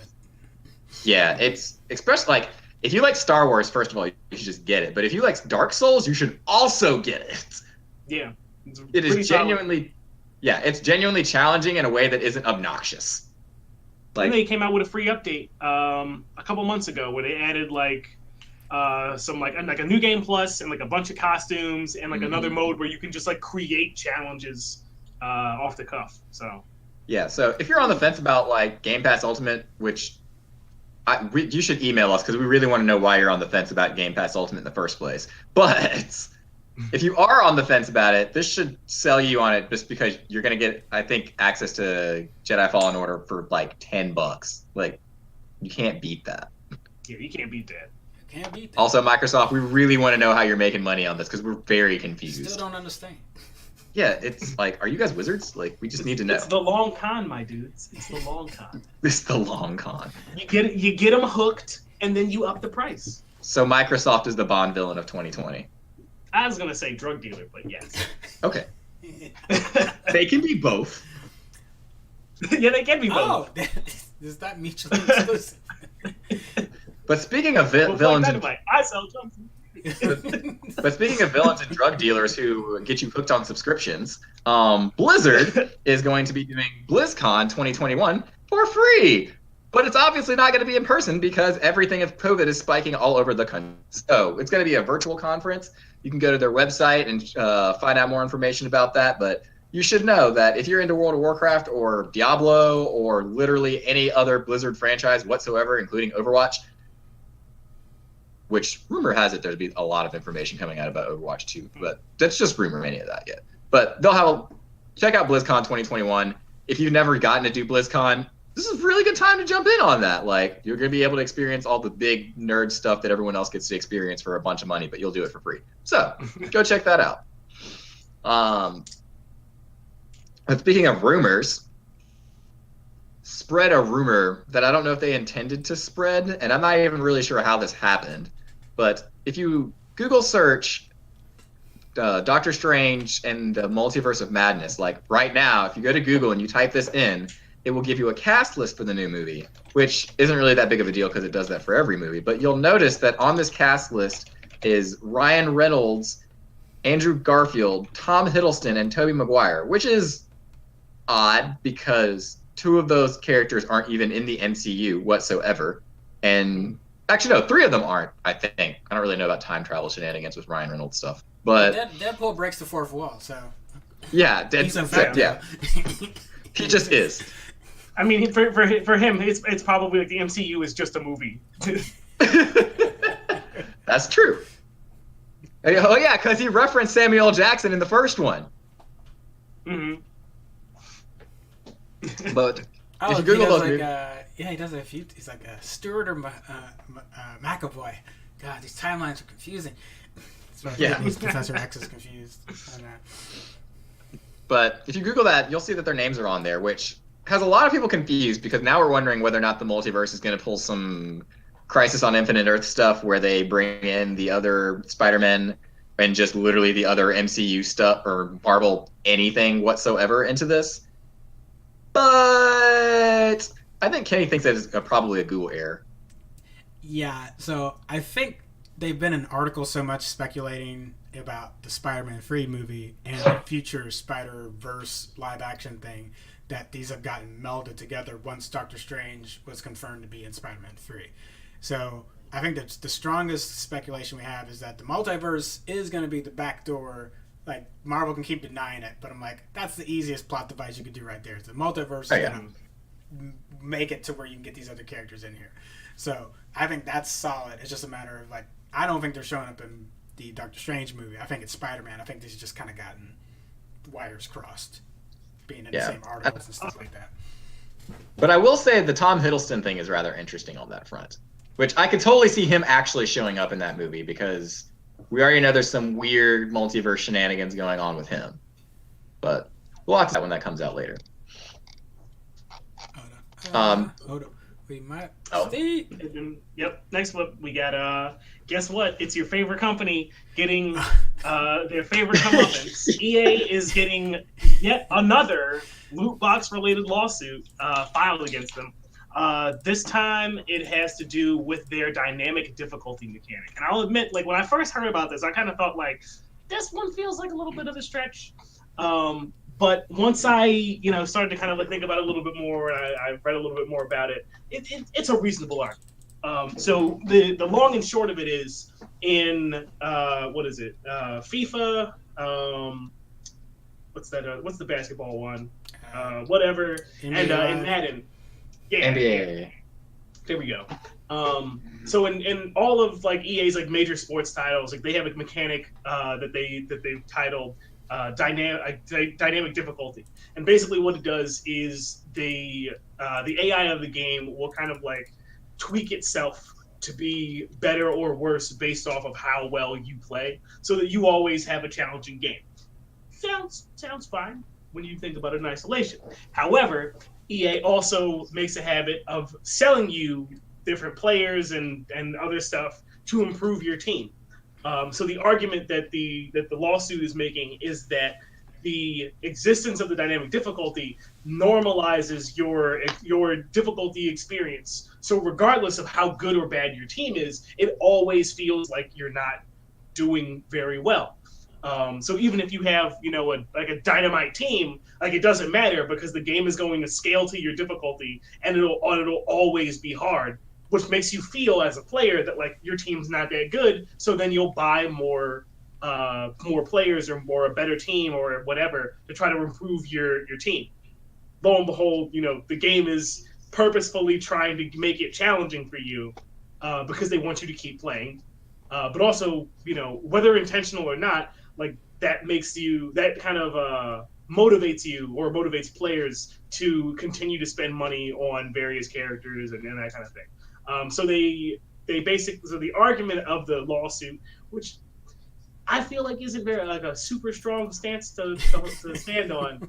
Yeah, it's especially like if you like Star Wars, first of all, you should just get it. But if you like Dark Souls, you should also get it. Yeah. It is genuinely, it's genuinely challenging in a way that isn't obnoxious. Like Like, they came out with a free update a couple months ago where they added like some like a new game plus and like a bunch of costumes and like another mode where you can just like create challenges off the cuff. So yeah. So if you're on the fence about like Game Pass Ultimate, which you should email us because we really want to know why you're on the fence about Game Pass Ultimate in the first place. But if you are on the fence about it, this should sell you on it just because you're gonna get, I think, access to Jedi Fallen Order for like $10. Like, you can't beat that. yeah, you can't beat that. Can't beat that. Also, Microsoft, we really want to know how you're making money on this because we're very confused. Still don't understand. Yeah, it's like, are you guys wizards? Like, we just need to know. It's the long con, my dudes. It's the long con. This is the long con. You get them hooked, and then you up the price. So Microsoft is the Bond villain of 2020. I was gonna say drug dealer, but yes. Okay. They can be both. Yeah, they can be both. Oh, is that mutually exclusive? But speaking of Well, villains, like Dynamite, I sell drugs. but speaking of villains and drug dealers who get you hooked on subscriptions, Blizzard is going to be doing BlizzCon 2021 for free. But it's obviously not going to be in person because everything of COVID is spiking all over the country. So it's going to be a virtual conference. You can go to their website and find out more information about that. But you should know that if you're into World of Warcraft or Diablo or literally any other Blizzard franchise whatsoever, including Overwatch, which rumor has it there'll be a lot of information coming out about Overwatch 2, but that's just rumor, any of that yet. But check out BlizzCon 2021. If you've never gotten to do BlizzCon, this is a really good time to jump in on that. Like, you're going to be able to experience all the big nerd stuff that everyone else gets to experience for a bunch of money, but you'll do it for free. So, go check that out. But speaking of rumors, spread a rumor that I don't know if they intended to spread, and I'm not even really sure how this happened. But if you Google search Doctor Strange and the Multiverse of Madness, like right now, if you go to Google and you type this in, it will give you a cast list for the new movie, which isn't really that big of a deal because it does that for every movie. But you'll notice that on this cast list is Ryan Reynolds, Andrew Garfield, Tom Hiddleston, and Tobey Maguire, which is odd because two of those characters aren't even in the MCU whatsoever. And actually, no, three of them aren't, I think. I don't really know about time travel shenanigans with Ryan Reynolds stuff. But Deadpool breaks the fourth wall, so yeah, he's infected. Yeah, he just is. I mean, for him, it's probably like the MCU is just a movie. That's true. Oh yeah, because he referenced Samuel L. Jackson in the first one. Hmm. But Oh, if you he Google does those, like yeah, he does a few. He's like a Stewart or McAvoy. God, these timelines are confusing. Yeah. Professor X is confused. but if you Google that, you'll see that their names are on there, which has a lot of people confused because now we're wondering whether or not the multiverse is going to pull some Crisis on Infinite Earth stuff where they bring in the other Spider-Men and just literally the other MCU stuff or Marvel anything whatsoever into this. But I think Kenny thinks that is probably a Google error. Yeah, so I think they've been in articles so much speculating about the Spider-Man 3 movie and the future Spider-Verse live-action thing that these have gotten melded together once Doctor Strange was confirmed to be in Spider-Man 3. So I think that the strongest speculation we have is that the multiverse is going to be the back door. Like, Marvel can keep denying it, but I'm like, that's the easiest plot device you could do right there. The multiverse is going to make it to where you can get these other characters in here. So I think that's solid. It's just a matter of, like, I don't think they're showing up in the Doctor Strange movie. I think it's Spider-Man. I think they've just kind of gotten wires crossed, being in the same articles and stuff like that. But I will say the Tom Hiddleston thing is rather interesting on that front, which I could totally see him actually showing up in that movie because we already know there's some weird multiverse shenanigans going on with him. But we'll watch that when that comes out later. Hold on. We might. Steve. Yep. Next up, we got. Guess what? It's your favorite company getting their favorite comeuppance. EA is getting yet another loot box related lawsuit filed against them. This time, it has to do with their dynamic difficulty mechanic. And I'll admit, like when I first heard about this, I kind of felt like this one feels like a little bit of a stretch. But once I, started to kind of like think about it a little bit more, and I read a little bit more about it, it's a reasonable argument. So the long and short of it is in what is it? FIFA. What's that? What's the basketball one? Whatever. NBA and Live. in Madden. Yeah. NBA. There we go. So in all of like EA's like major sports titles, like they have a mechanic that they've titled dynamic difficulty, and basically what it does is the AI of the game will kind of like tweak itself to be better or worse based off of how well you play, so that you always have a challenging game. Sounds fine when you think about it in isolation. However, EA also makes a habit of selling you different players and other stuff to improve your team. So the argument that the lawsuit is making is that the existence of the dynamic difficulty normalizes your difficulty experience. So regardless of how good or bad your team is, it always feels like you're not doing very well. So even if you have, a dynamite team, like it doesn't matter because the game is going to scale to your difficulty and it'll always be hard, which makes you feel as a player that like your team's not that good. So then you'll buy more players or a better team or whatever to try to improve your team. Lo and behold, the game is purposefully trying to make it challenging for you because they want you to keep playing. But also, whether intentional or not, like that kind of motivates you or motivates players to continue to spend money on various characters and that kind of thing. So the argument of the lawsuit, which I feel like isn't very like a super strong stance to stand on,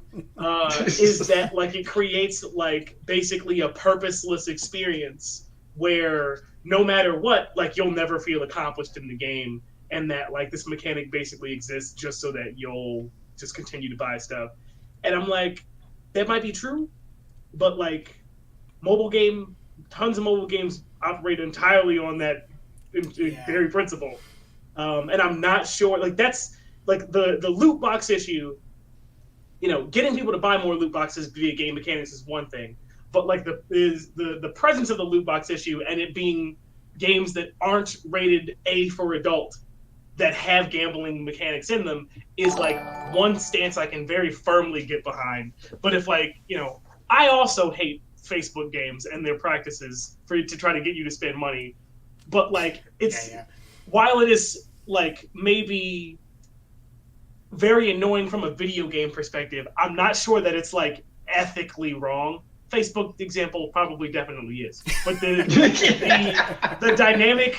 is that like it creates like basically a purposeless experience where no matter what, like you'll never feel accomplished in the game, and that like this mechanic basically exists just so that you'll just continue to buy stuff. And I'm like, that might be true, but like tons of mobile games operate entirely on that very principle. And I'm not sure, like that's like the loot box issue, getting people to buy more loot boxes via game mechanics is one thing, but like the presence of the loot box issue and it being games that aren't rated A for adult that have gambling mechanics in them is like one stance I can very firmly get behind. But if like, I also hate Facebook games and their practices to try to get you to spend money. But like while it is like maybe very annoying from a video game perspective. I'm not sure that it's like ethically wrong. Facebook example probably definitely is, but the dynamic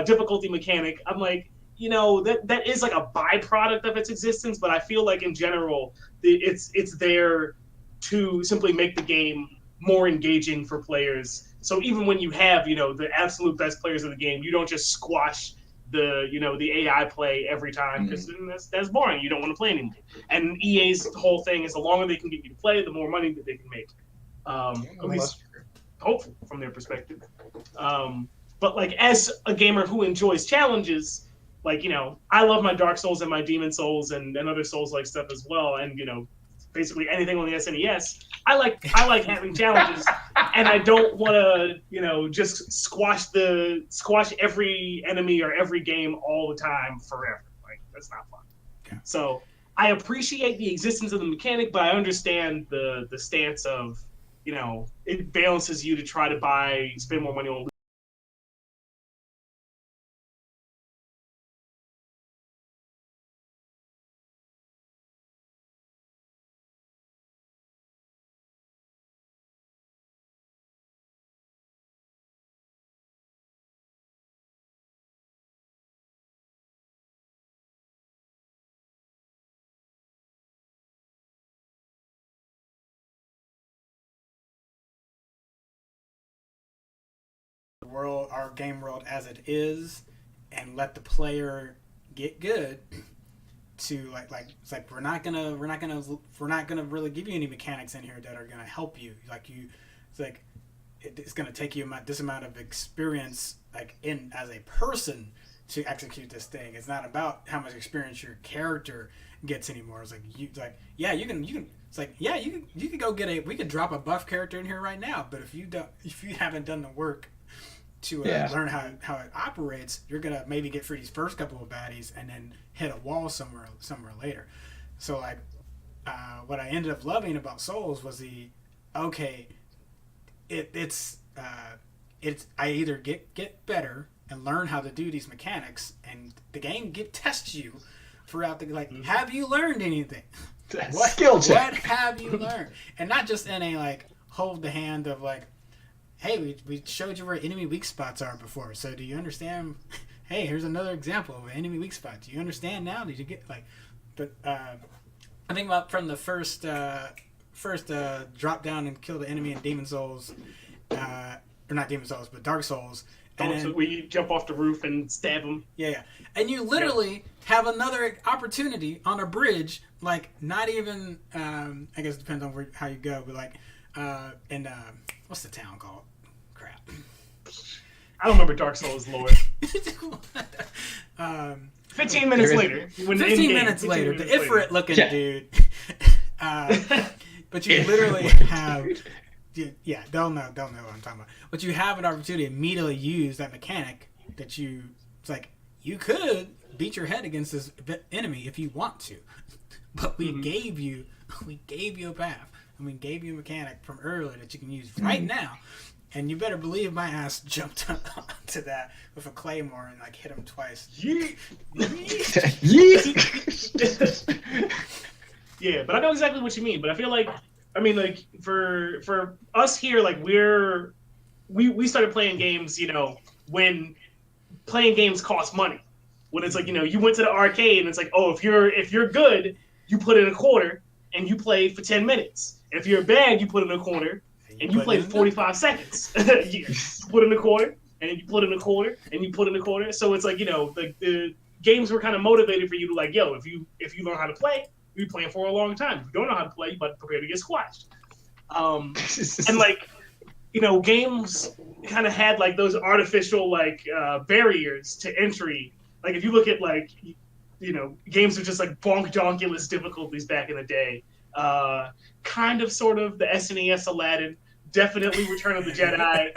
difficulty mechanic, I'm like, you know, that is like a byproduct of its existence, but I feel like in general it's there to simply make the game more engaging for players. So even when you have, you know, the absolute best players of the game, you don't just squash the AI play every time, because that's boring. You don't want to play anymore. And EA's whole thing is the longer they can get you to play, the more money that they can make. At least hopeful from their perspective. But like as a gamer who enjoys challenges, like, you know, I love my Dark Souls and my Demon Souls and other Souls-like stuff as well. And, you know, basically anything on the SNES. I like having challenges, and I don't want to, you know, just squash every enemy or every game all the time forever. Like, that's not fun. Yeah. So I appreciate the existence of the mechanic, but I understand the stance of, you know, it balances you to try to spend more money on world, our game world as it is, and let the player get good. To like it's like we're not gonna really give you any mechanics in here that are gonna help you. It's like it's gonna take you this amount of experience, like in as a person, to execute this thing. It's not about how much experience your character gets anymore. It's like you can. It's like, yeah, you could go we could drop a buff character in here right now, but if you haven't done the work to learn how it operates, you're gonna maybe get through these first couple of baddies and then hit a wall somewhere later. So like, what I ended up loving about Souls was it's I either get better and learn how to do these mechanics, and the game tests you throughout the have you learned anything? What have you learned? And not just in a like hold the hand of like, hey, we showed you where enemy weak spots are before, so do you understand? Hey, here's another example of an enemy weak spot. Do you understand now? Did you get like? But I think about from the first drop down and kill the enemy in Demon Souls, or not Demon Souls, but Dark Souls. And then, we jump off the roof and stab them. Yeah. And you literally have another opportunity on a bridge, like not even, I guess it depends on how you go, but like, what's the town called? Crap. I don't remember Dark Souls lore. 15 minutes later. 15 minutes later, the Ifrit looking dude. But you literally have... Yeah, they'll know what I'm talking about. But you have an opportunity to immediately use that mechanic that it's like, you could beat your head against this enemy if you want to. But we gave you a path. And we gave you a mechanic from earlier that you can use right now. And you better believe my ass jumped onto that with a claymore and like hit him twice. Yeet. Yeah, but I know exactly what you mean. But I feel like, for us here, like we started playing games, you know, when playing games cost money. When it's like, you know, you went to the arcade and it's like, oh, if you're good, you put in a quarter and you play for 10 minutes. If you're bad, you put in a quarter and you play 45 seconds. You put in a quarter and you put in a quarter and you put in a quarter. So it's like, you know, the games were kind of motivated for you to like, yo, if you learn how to play, you'll be playing for a long time. If you don't know how to play, you better prepare to get squashed. And like, you know, games kind of had like those artificial like barriers to entry. Like if you look at like, you know, games are just like bonk-donkulous difficulties back in the day. Kind of, sort of, the SNES Aladdin, definitely Return of the Jedi.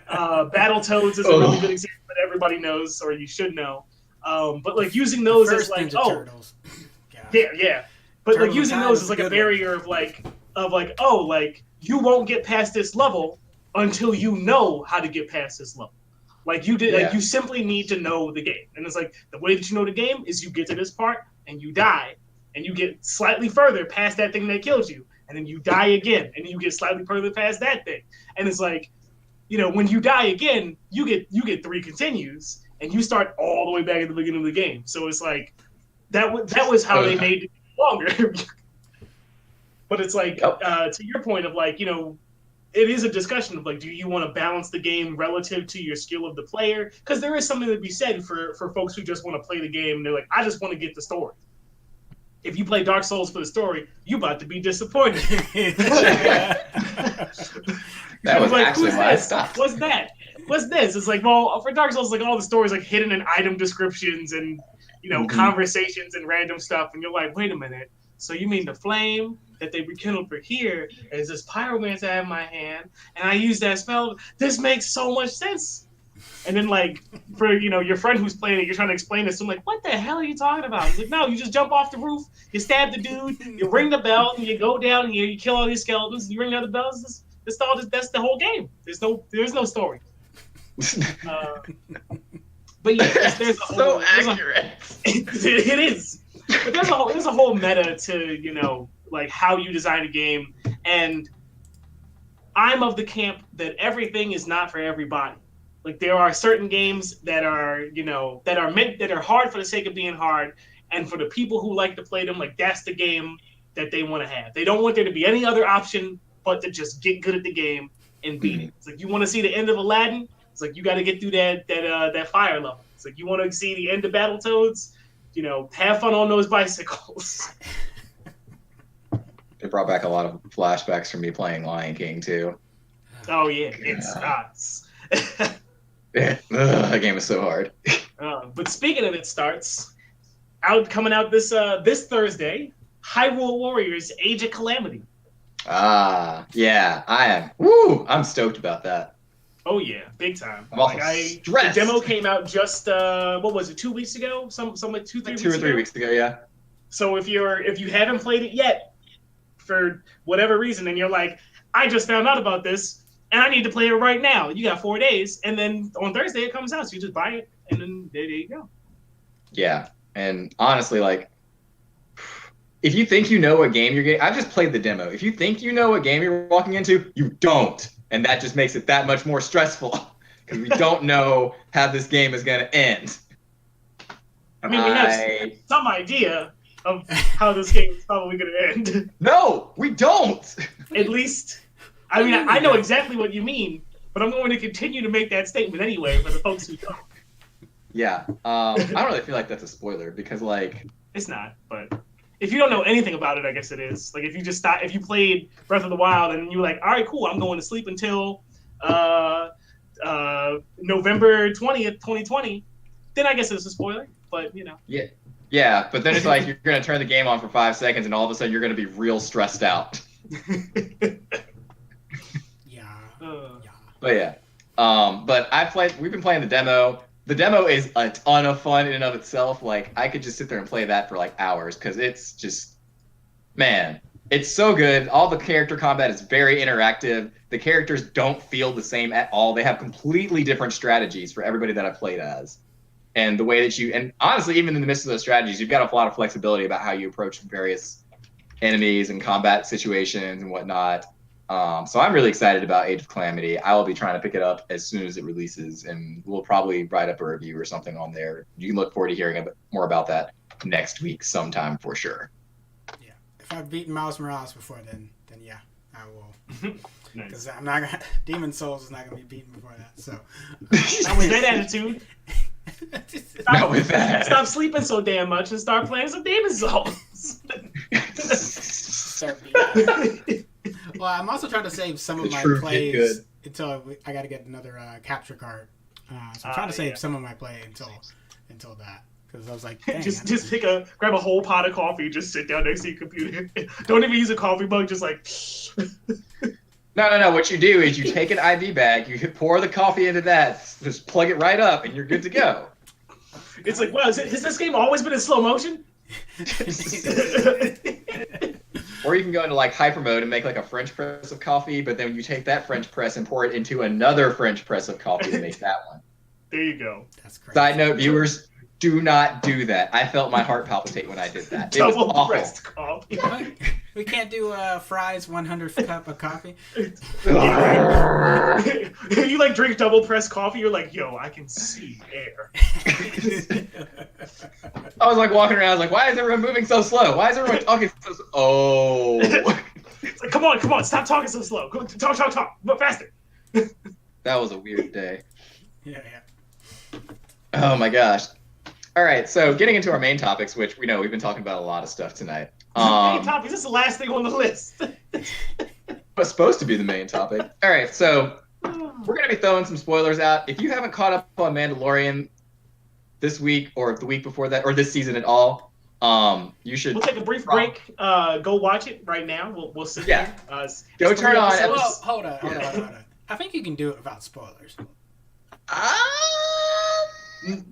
Battletoads is a really good example that everybody knows, or you should know. But like using those as like, Turtles. Yeah. But like using those as like a barrier of like, you won't get past this level until you know how to get past this level. Like you did, Yeah. like you simply need to know the game, and it's like the way that you know the game is you get to this part and you die, and you get slightly further past that thing that kills you, and then you die again, and then you get slightly further past that thing, and it's like, when you die again, you get 3 continues, and you start all the way back at the beginning of the game. So it's like that was how they made it longer. But it's like to your point of like, it is a discussion of like, do you want to balance the game relative to your skill of the player? Because there is something to be said for folks who just want to play the game. And they're like, I just want to get the story. If you play Dark Souls for the story, you about to be disappointed. That was like, actually who's why I this? stopped. What's that? What's this? It's like, well, for Dark Souls, like all the stories like hidden in item descriptions and conversations and random stuff, and you're like, wait a minute. So you mean the flame that they rekindled for here is this pyromancer I have in my hand, and I use that spell? This makes so much sense. And then like for your friend who's playing it, you're trying to explain this. So I'm like, what the hell are you talking about? He's like, no, you just jump off the roof, you stab the dude, you ring the bell, and you go down and you kill all these skeletons, and you ring the other bells. That's the whole game. There's no story. But yeah, there's a whole, so accurate. It is. But there's a whole meta to like how you design a game, and I'm of the camp that everything is not for everybody. Like there are certain games that are that are hard for the sake of being hard, and for the people who like to play them, like that's the game that they want to have. They don't want there to be any other option but to just get good at the game and beat it. It's like you want to see the end of Aladdin. It's like you got to get through that fire level. It's like you want to see the end of Battletoads. Have fun on those bicycles. It brought back a lot of flashbacks from me playing Lion King too. Oh yeah, it's nuts. That game is so hard. But speaking of it starts, coming out this Thursday, Hyrule Warriors: Age of Calamity. Yeah, I am. Woo! I'm stoked about that. Oh yeah, big time. I'm also The stressed. demo came out just what was it, 2 weeks ago? Some like 2 or 3 weeks ago, yeah. So if you haven't played it yet, for whatever reason, and you're like, I just found out about this, and I need to play it right now. You got 4 days, and then on Thursday it comes out, so you just buy it, and then there you go. Yeah, and honestly, like, if you think you know what game you're getting, I've just played the demo. If you think you know what game you're walking into, you don't. And that just makes it that much more stressful because we don't know how this game is going to end. I mean, we have some idea of how this game is probably going to end. No, we don't. At least, I mean, I know exactly what you mean, but I'm going to continue to make that statement anyway for the folks who don't. Yeah, I don't really feel like that's a spoiler because, like, it's not. But if you don't know anything about it, I guess it is. Like, if you played Breath of the Wild and you're like, all right, cool, I'm going to sleep until November 20th, 2020, then I guess it's a spoiler. But Yeah, but then it's like you're going to turn the game on for 5 seconds and all of a sudden you're going to be real stressed out. Yeah. But yeah, we've been playing the demo. The demo is a ton of fun in and of itself. Like, I could just sit there and play that for like hours because it's just, man, it's so good. All the character combat is very interactive. The characters don't feel the same at all. They have completely different strategies for everybody that I've played as. And the way that and honestly, even in the midst of those strategies, you've got a lot of flexibility about how you approach various enemies and combat situations and whatnot. So I'm really excited about Age of Calamity. I will be trying to pick it up as soon as it releases, and we'll probably write up a review or something on there. You can look forward to hearing a bit more about that next week sometime for sure. Yeah. If I've beaten Miles Morales before, then yeah, I will. Because Nice. I'm not gonna. Demon Souls is not gonna be beaten before that. So. Not with that attitude. Not with that. Stop sleeping so damn much and start playing some Demon Souls. Start beating. Well, I'm also trying to save some of The my truth get plays good. until I got to get another capture card. So I'm trying to save some of my play until that, because I was like, dang, just grab a whole pot of coffee, just sit down next to your computer. Don't even use a coffee mug, just like. No. What you do is you take an IV bag, you pour the coffee into that, just plug it right up, and you're good to go. It's like, wow, has this game always been in slow motion? Or you can go into like hyper mode and make like a French press of coffee, but then you take that French press and pour it into another French press of coffee to make that one. There you go. That's crazy. Side note, viewers, do not do that. I felt my heart palpitate when I did that. It was Double awful. pressed coffee. We can't do Fry's 100th cup of coffee. You like drink double pressed coffee, you're like, yo, I can see air. I was like walking around, I was like, why is everyone moving so slow? Why is everyone talking so slow? Oh. It's like, come on, stop talking so slow. Go, talk, but faster. That was a weird day. Yeah. Oh my gosh. All right, so getting into our main topics, which we know we've been talking about a lot of stuff tonight. Main topic, this is the last thing on the list. Was supposed to be the main topic. All right, so we're going to be throwing some spoilers out. If you haven't caught up on Mandalorian this week or the week before that or this season at all, you should. We'll take a brief break. Go watch it right now. We'll sit there. Go turn on. Well, hold on. I think you can do it without spoilers.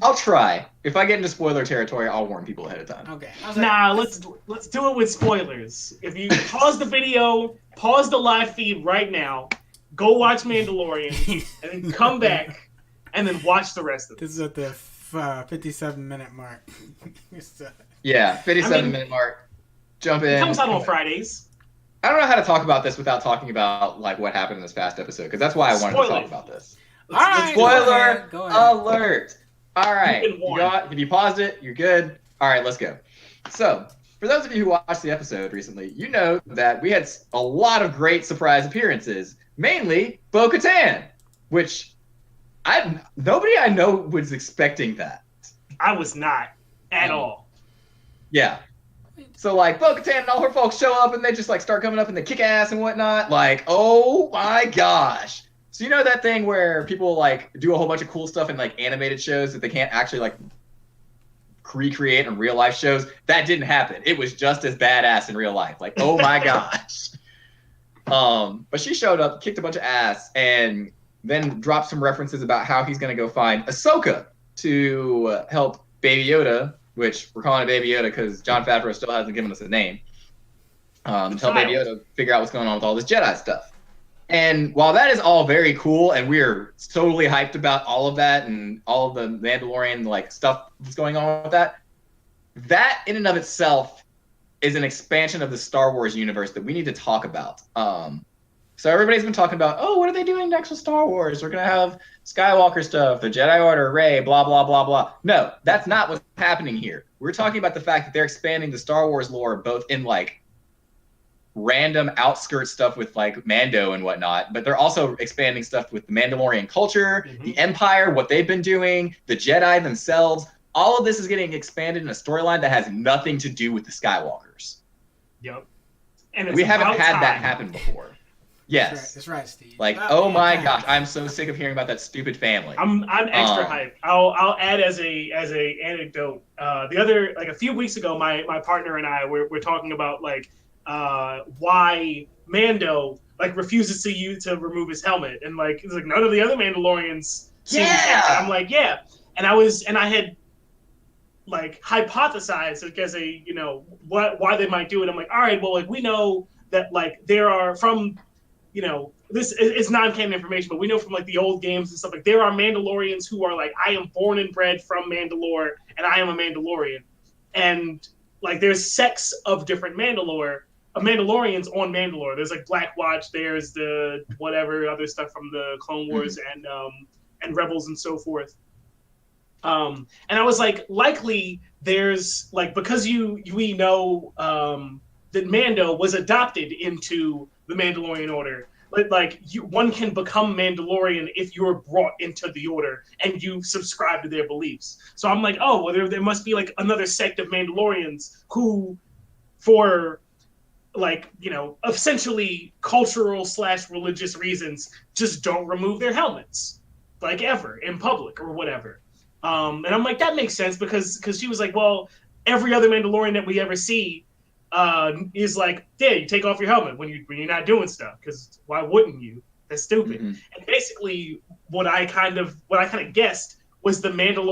I'll try. If I get into spoiler territory, I'll warn people ahead of time. Okay. Nah, let's do it with spoilers. If you pause the video, pause the live feed right now, go watch Mandalorian, and then come back, and then watch the rest of it. This is at the 57-minute mark. Yeah, 57-minute mark. Jump in. It comes out on Fridays. I don't know how to talk about this without talking about like what happened in this past episode, because that's why I wanted to talk about this. All right, Spoiler go ahead. alert! All right, if you paused it, you're good. All right, let's go. So, for those of you who watched the episode recently, you know that we had a lot of great surprise appearances, mainly Bo-Katan, which nobody I know was expecting that. I was not at all. Yeah. So like Bo-Katan and all her folks show up and they just like start coming up and they kick ass and whatnot. Like, oh my gosh. So you know that thing where people like do a whole bunch of cool stuff in like animated shows that they can't actually like recreate in real life shows? That didn't happen. It was just as badass in real life. Like, oh my gosh. But she showed up, kicked a bunch of ass, and then dropped some references about how he's gonna go find Ahsoka to help Baby Yoda, which we're calling it Baby Yoda because Jon Favreau still hasn't given us a name. To help Baby Yoda figure out what's going on with all this Jedi stuff. And while that is all very cool, and we're totally hyped about all of that and all of the Mandalorian like stuff that's going on with that, that in and of itself is an expansion of the Star Wars universe that we need to talk about. So everybody's been talking about, oh, what are they doing next with Star Wars? We're gonna have Skywalker stuff, the Jedi Order, Rey, blah blah blah blah. No, that's not what's happening here. We're talking about the fact that they're expanding the Star Wars lore both in like random outskirt stuff with like Mando and whatnot, but they're also expanding stuff with the Mandalorian culture, the Empire, what they've been doing, the Jedi themselves. All of this is getting expanded in a storyline that has nothing to do with the Skywalkers. Yep. And we haven't had that happen before. Yes. That's right, Steve. Like, oh my gosh, I'm so sick of hearing about that stupid family. I'm extra hyped. I'll add as a anecdote. The other like a few weeks ago, my partner and I were talking about like why Mando like refuses to remove his helmet, and like it's like none of the other Mandalorians seem to. I'm like, yeah, and I had like hypothesized like as a why they might do it. I'm like, all right, well, like we know that like there are from this is non-canon information, but we know from like the old games and stuff like there are Mandalorians who are like, I am born and bred from Mandalore and I am a Mandalorian, and like there's sects of different Mandalorians on Mandalore. There's like Black Watch, there's the whatever other stuff from the Clone Wars and Rebels and so forth. And I was like, likely there's like because we know that Mando was adopted into the Mandalorian Order. But like one can become Mandalorian if you're brought into the Order and you subscribe to their beliefs. So I'm like, oh, well, there must be like another sect of Mandalorians who, for like essentially cultural / religious reasons, just don't remove their helmets like ever in public or whatever. And I'm like, that makes sense because she was like, well, every other Mandalorian that we ever see is like, yeah, you take off your helmet when you're not doing stuff, because why wouldn't you? That's stupid. And basically, what I kind of guessed was the Mando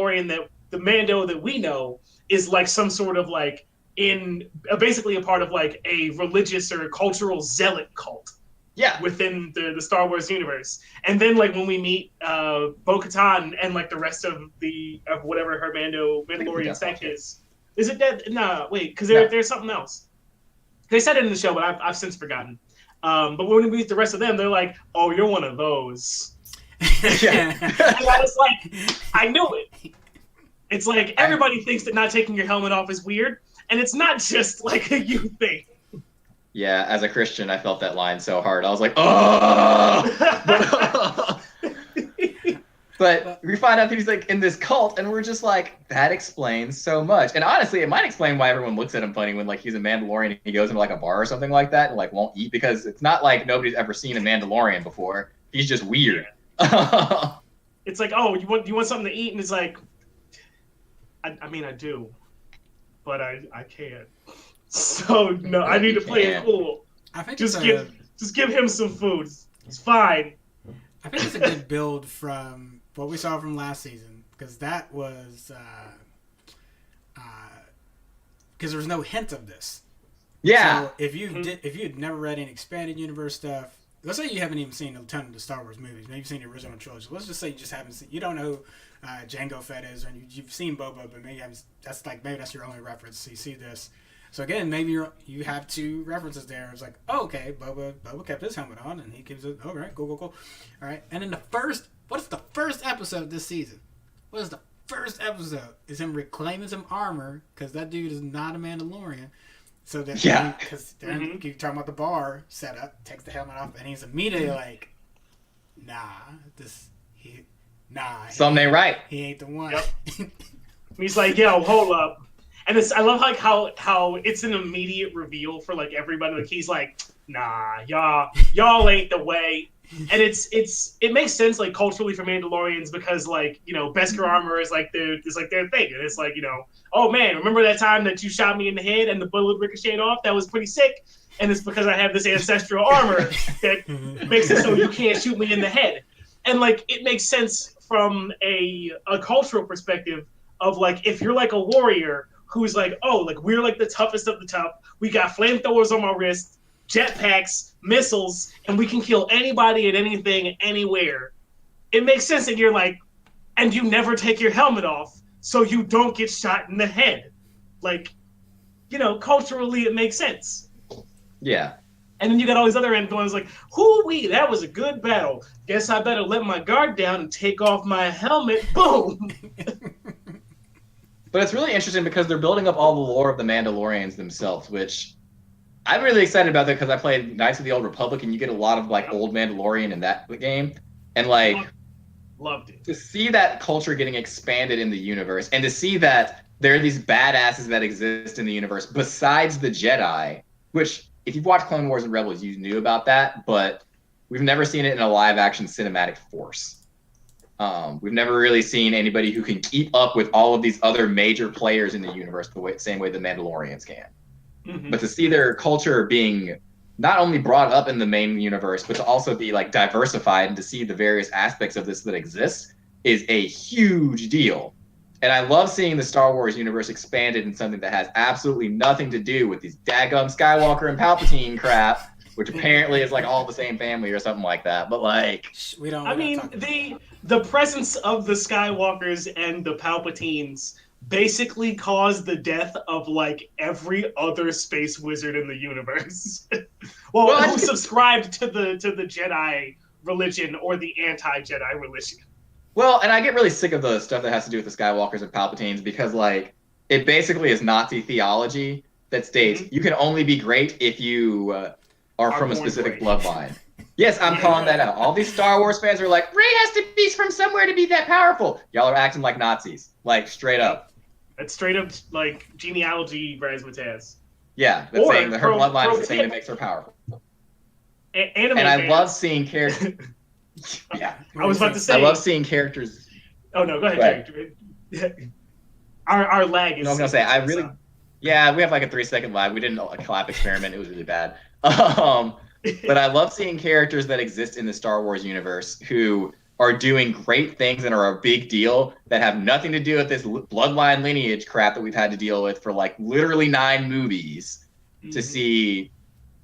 that we know is like some sort of like basically a part of like a religious or cultural zealot cult, Yeah. within the Star Wars universe. And then like when we meet Bo-Katan and like the rest of whatever her Mandalorian sect is it that? Nah, wait, because there's something else. They said it in the show, but I've since forgotten. But when we meet the rest of them, they're like, "Oh, you're one of those." Yeah. And I was like, I knew it. It's like everybody thinks that not taking your helmet off is weird, and it's not just like a you thing. Yeah, as a Christian, I felt that line so hard. I was like, oh! But we find out that he's like in this cult, and we're just like, that explains so much. And honestly, it might explain why everyone looks at him funny when like he's a Mandalorian and he goes into like a bar or something like that and like won't eat, because it's not like nobody's ever seen a Mandalorian before. He's just weird. It's like, oh, you want something to eat, and it's like, I mean, I do, but I can't. So no, I need to play it cool. I think just give him some food. It's fine. I think it's a good build from what we saw from last season, because that was because there was no hint of this. Yeah. So if you had never read any expanded universe stuff, let's say you haven't even seen a ton of the Star Wars movies, maybe you've seen the original trilogy. Let's just say you just haven't seen. You don't know who Jango Fett is, or you've seen Boba, but maybe that's your only reference. So you see this. So again, maybe you have two references there. It's like, oh, okay, Boba kept his helmet on, and he keeps it. All right, cool. All right, and then what is the first episode this season? What is the first episode? Is him reclaiming some armor, because that dude is not a Mandalorian. So that because then you're talking about the bar setup, takes the helmet off, and he's immediately like, something ain't right. He ain't the one. Yep. He's like, yo, hold up. And I love like how it's an immediate reveal for like everybody. Like he's like, nah, y'all ain't the way. And it makes sense like culturally for Mandalorians, because like, you know, Beskar armor is like their thing. And it's like, you know, oh man, remember that time that you shot me in the head and the bullet ricocheted off? That was pretty sick. And it's because I have this ancestral armor that makes it so you can't shoot me in the head. And like it makes sense from a cultural perspective of like, if you're like a warrior who's like, oh, like we're like the toughest of the tough. We got flamethrowers on my wrist, jetpacks, missiles, and we can kill anybody at anything, anywhere. It makes sense that you're like, and you never take your helmet off, so you don't get shot in the head. Like, you know, culturally it makes sense. Yeah. And then you got all these other ones like, hoo-wee, that was a good battle. Guess I better let my guard down and take off my helmet. Boom! But it's really interesting because they're building up all the lore of the Mandalorians themselves, which I'm really excited about that because I played Knights of the Old Republic, and you get a lot of like old Mandalorian in that game. And like, loved it. To see that culture getting expanded in the universe, and to see that there are these badasses that exist in the universe besides the Jedi, which if you've watched Clone Wars and Rebels, you knew about that, but we've never seen it in a live action cinematic force. We've never really seen anybody who can keep up with all of these other major players in the universe same way the Mandalorians can. Mm-hmm. But to see their culture being not only brought up in the main universe, but to also be like diversified and to see the various aspects of this that exist is a huge deal. And I love seeing the Star Wars universe expanded in something that has absolutely nothing to do with these daggum Skywalker and Palpatine crap, which apparently is like all the same family or something like that. But like, the presence of the Skywalkers and the Palpatines basically caused the death of like every other space wizard in the universe. who subscribed to the Jedi religion or the anti-Jedi religion. Well, and I get really sick of the stuff that has to do with the Skywalkers and Palpatines, because like it basically is Nazi theology that states you can only be great if you are from a specific bloodline. Yes, I'm calling that out. All these Star Wars fans are like, Rey has to be from somewhere to be that powerful. Y'all are acting like Nazis, like straight up. That's straight up like genealogy razzmatazz. Yeah, that's saying that her bloodline is the thing that makes her powerful. And I love seeing characters. Yeah, I was about to say. I love seeing characters. Oh no, go ahead. Our lag is. No, I'm gonna say Yeah, we have like a 3-second lag. We didn't a clap experiment. It was really bad. But I love seeing characters that exist in the Star Wars universe who are doing great things and are a big deal that have nothing to do with this bloodline lineage crap that we've had to deal with for like literally 9 movies to see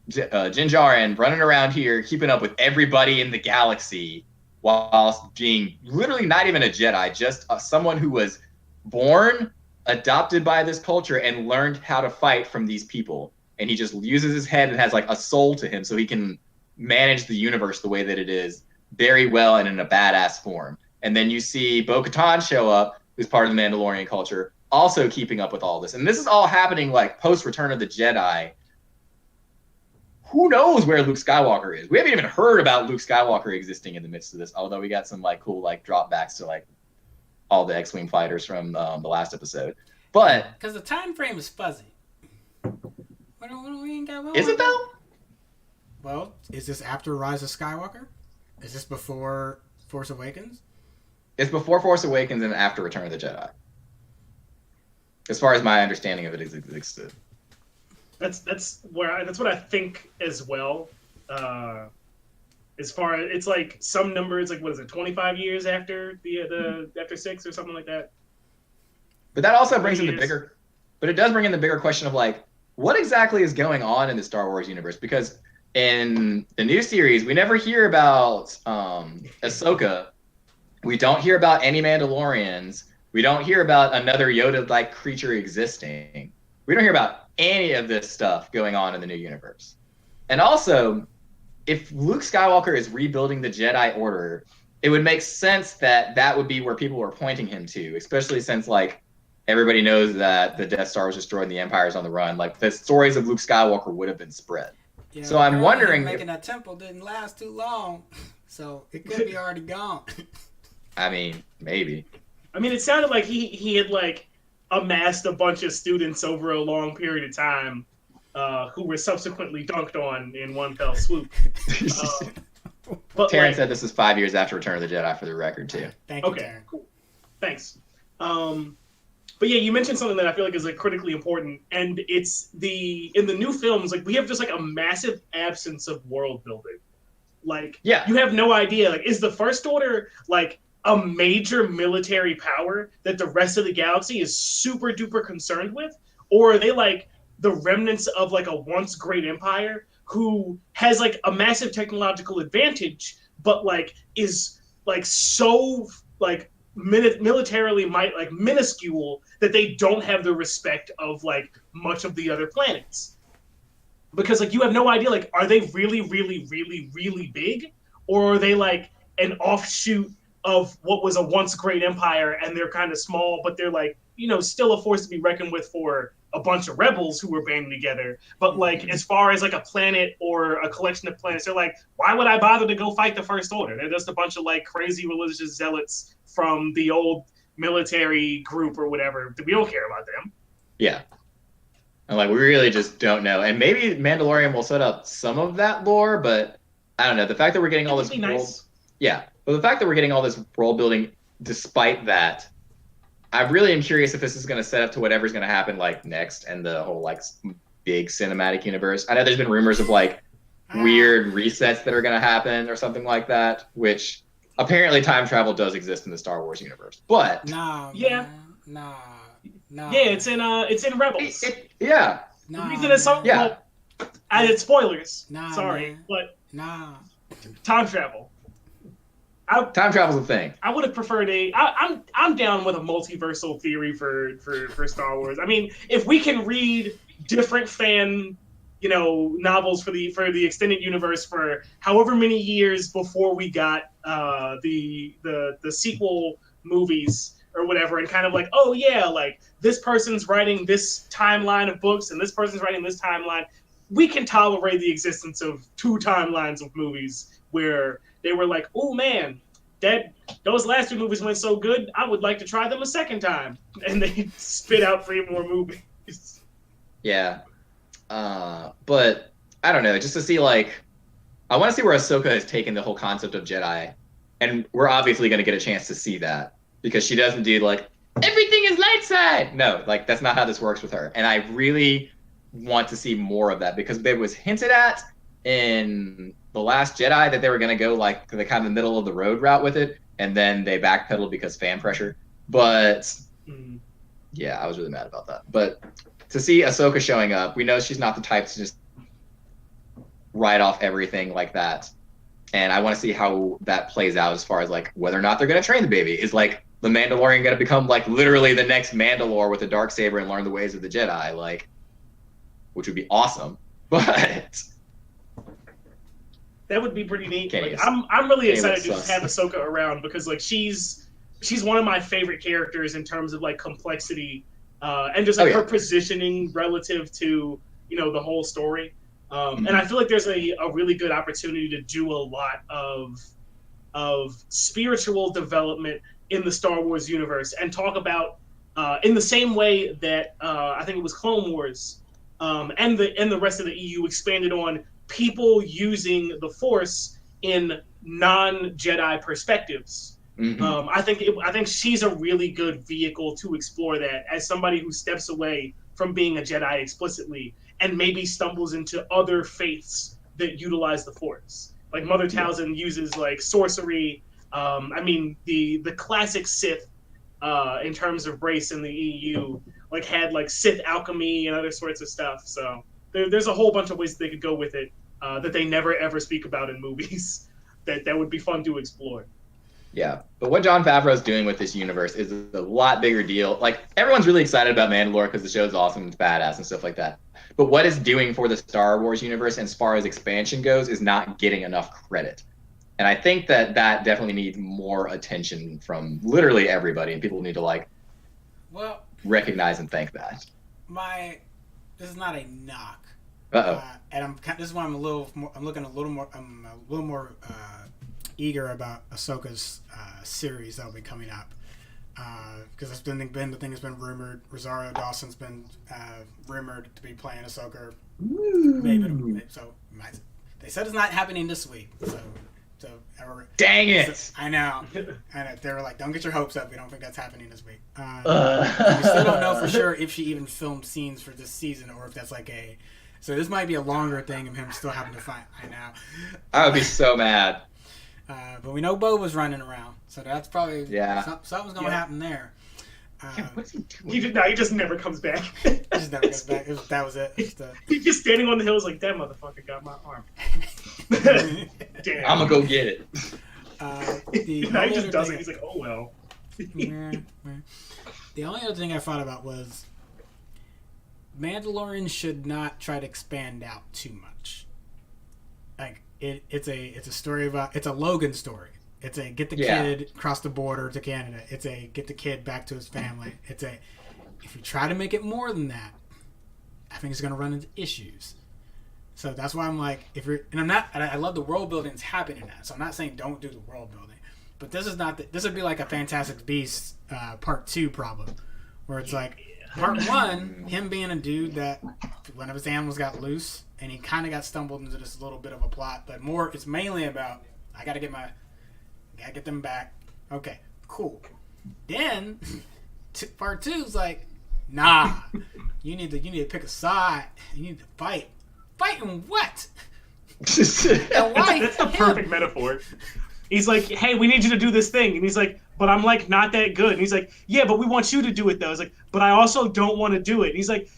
Din Djarin running around here, keeping up with everybody in the galaxy, while being literally not even a Jedi, just someone who was born, adopted by this culture, and learned how to fight from these people. And he just uses his head and has like a soul to him, so he can manage the universe the way that it is very well and in a badass form. And then you see Bo-Katan show up, who's part of the Mandalorian culture, also keeping up with all this. And this is all happening like post Return of the Jedi. Who knows where Luke Skywalker is? We haven't even heard about Luke Skywalker existing in the midst of this, although we got some like cool like dropbacks to like all the X-Wing fighters from the last episode. But because the time frame is fuzzy. We ain't got is it though? Well, is this after Rise of Skywalker? Is this before Force Awakens? It's before Force Awakens and after Return of the Jedi. As far as my understanding of it existed. That's what I think as well. As far as it's like some numbers, like what is it, 25 years after the after 6 or something like that. But that also brings in the bigger. But it does bring in the bigger question of like, what exactly is going on in the Star Wars universe? Because in the new series, we never hear about Ahsoka. We don't hear about any Mandalorians. We don't hear about another Yoda-like creature existing. We don't hear about any of this stuff going on in the new universe. And also, if Luke Skywalker is rebuilding the Jedi Order, it would make sense that that would be where people were pointing him to, especially since like everybody knows that the Death Star was destroyed and the Empire is on the run. Like the stories of Luke Skywalker would have been spread. Yeah, so I'm wondering making that temple didn't last too long, so it could be already gone. I mean, maybe. I mean, it sounded like he had like amassed a bunch of students over a long period of time, who were subsequently dunked on in one fell swoop. But Taryn said this is 5 years after Return of the Jedi for the record too. Thank you, okay, Taryn. cool. Thanks. But yeah, you mentioned something that I feel like is like critically important, and it's in the new films, like we have just like a massive absence of world building. Like, yeah, you have no idea. Like, is the First Order like a major military power that the rest of the galaxy is super duper concerned with, or are they like the remnants of like a once great empire who has like a massive technological advantage, but like is like so like militarily minuscule that they don't have the respect of like much of the other planets? Because like you have no idea, like, are they really big, or are they like an offshoot of what was a once great empire and they're kind of small, but they're like, you know, still a force to be reckoned with for a bunch of rebels who were banding together. But like as far as like a planet or a collection of planets, they're like, why would I bother to go fight the First Order? They're just a bunch of like crazy religious zealots from the old military group or whatever. We don't care about them. Yeah. And like we really just don't know. And maybe Mandalorian will set up some of that lore, but I don't know. The fact that we're getting all this nice. Yeah. But the fact that we're getting all this world building despite that, I really am curious if this is going to set up to whatever's going to happen like next and the whole like big cinematic universe. I know there's been rumors of like weird resets that are going to happen or something like that, which apparently time travel does exist in the Star Wars universe. But nah, it's in Rebels. Yeah. The reason it's so well, added spoilers. Sorry, man. but time travel. Time travel's a thing. I would have preferred I'm down with a multiversal theory for Star Wars. I mean, if we can read different fan, you know, novels for the extended universe for however many years before we got the sequel movies or whatever, and kind of like, oh yeah, like this person's writing this timeline of books and this person's writing this timeline, we can tolerate the existence of two timelines of movies where they were like, oh man, those last two movies went so good, I would like to try them a second time. And they spit out 3 more movies. Yeah. But I don't know, just to see like, I want to see where Ahsoka has taken the whole concept of Jedi. And we're obviously going to get a chance to see that because she doesn't do like, everything is light side. No, like that's not how this works with her. And I really want to see more of that because it was hinted at in The Last Jedi that they were going to go like the kind of middle of the road route with it, and then they backpedaled because fan pressure. But yeah, I was really mad about that. But to see Ahsoka showing up, we know she's not the type to just write off everything like that. And I want to see how that plays out as far as like whether or not they're going to train the baby. Is like the Mandalorian going to become like literally the next Mandalore with a Darksaber and learn the ways of the Jedi, like, which would be awesome. But that would be pretty neat. Kenny Like, is- I'm really Kenny excited to looks just have Ahsoka around because like she's one of my favorite characters in terms of like complexity and just like Oh, yeah. her positioning relative to the whole story. And I feel like there's a really good opportunity to do a lot of spiritual development in the Star Wars universe and talk about in the same way that I think it was Clone Wars and the rest of the EU expanded on people using the Force in non-Jedi perspectives. Mhm. I think she's a really good vehicle to explore that as somebody who steps away from being a Jedi explicitly and maybe stumbles into other faiths that utilize the Force. Like Mother Talzin uses like sorcery. I mean the classic Sith in terms of race in the EU like had like Sith alchemy and other sorts of stuff. So there's a whole bunch of ways they could go with it that they never ever speak about in movies that would be fun to explore. Yeah, but what Jon Favreau is doing with this universe is a lot bigger deal. Like, everyone's really excited about Mandalore because the show's awesome and it's badass and stuff like that. But what it's doing for the Star Wars universe, and as far as expansion goes, is not getting enough credit. And I think that definitely needs more attention from literally everybody, and people need to like Well, recognize and thank that. this is not a knock. Uh-oh. And this is why I'm a little more eager about Ahsoka's series that'll be coming up, because it's been the thing that's been rumored. Rosario Dawson's been rumored to be playing Ahsoka. Maybe so. They said it's not happening this week. Dang it! So, I know. They were like, "Don't get your hopes up. We don't think that's happening this week." We still don't know for sure if she even filmed scenes for this season or if that's like a. So this might be a longer thing of him still having to find. I know. I would be so mad. But we know Bo was running around, so that's probably something's gonna happen there. What's he doing? He just never comes back. He just never goes back. That was it. He's just standing on the hills like, that motherfucker got my arm. Damn. I'm gonna go get it. He just does it. He's like, oh well. The only other thing I thought about was Mandalorian should not try to expand out too much. Like it's a story about, it's a Logan story. It's a get the kid across the border to Canada. It's a get the kid back to his family. If you try to make it more than that, I think it's going to run into issues. So that's why I'm like, I love the world building that's happening in that. So I'm not saying don't do the world building, but this would be like a Fantastic Beasts part 2 problem, where it's like part 1, him being a dude that one of his animals got loose and he kind of got stumbled into this little bit of a plot, but it's mainly about, I got to get them back. Okay, cool. Then part 2 is like, nah, you need to pick a side. You need to fight. Fighting what? And why? That's the perfect metaphor. He's like, hey, we need you to do this thing. And he's like, but I'm like not that good. And he's like, yeah, but we want you to do it though. He's like, but I also don't want to do it. And he's like,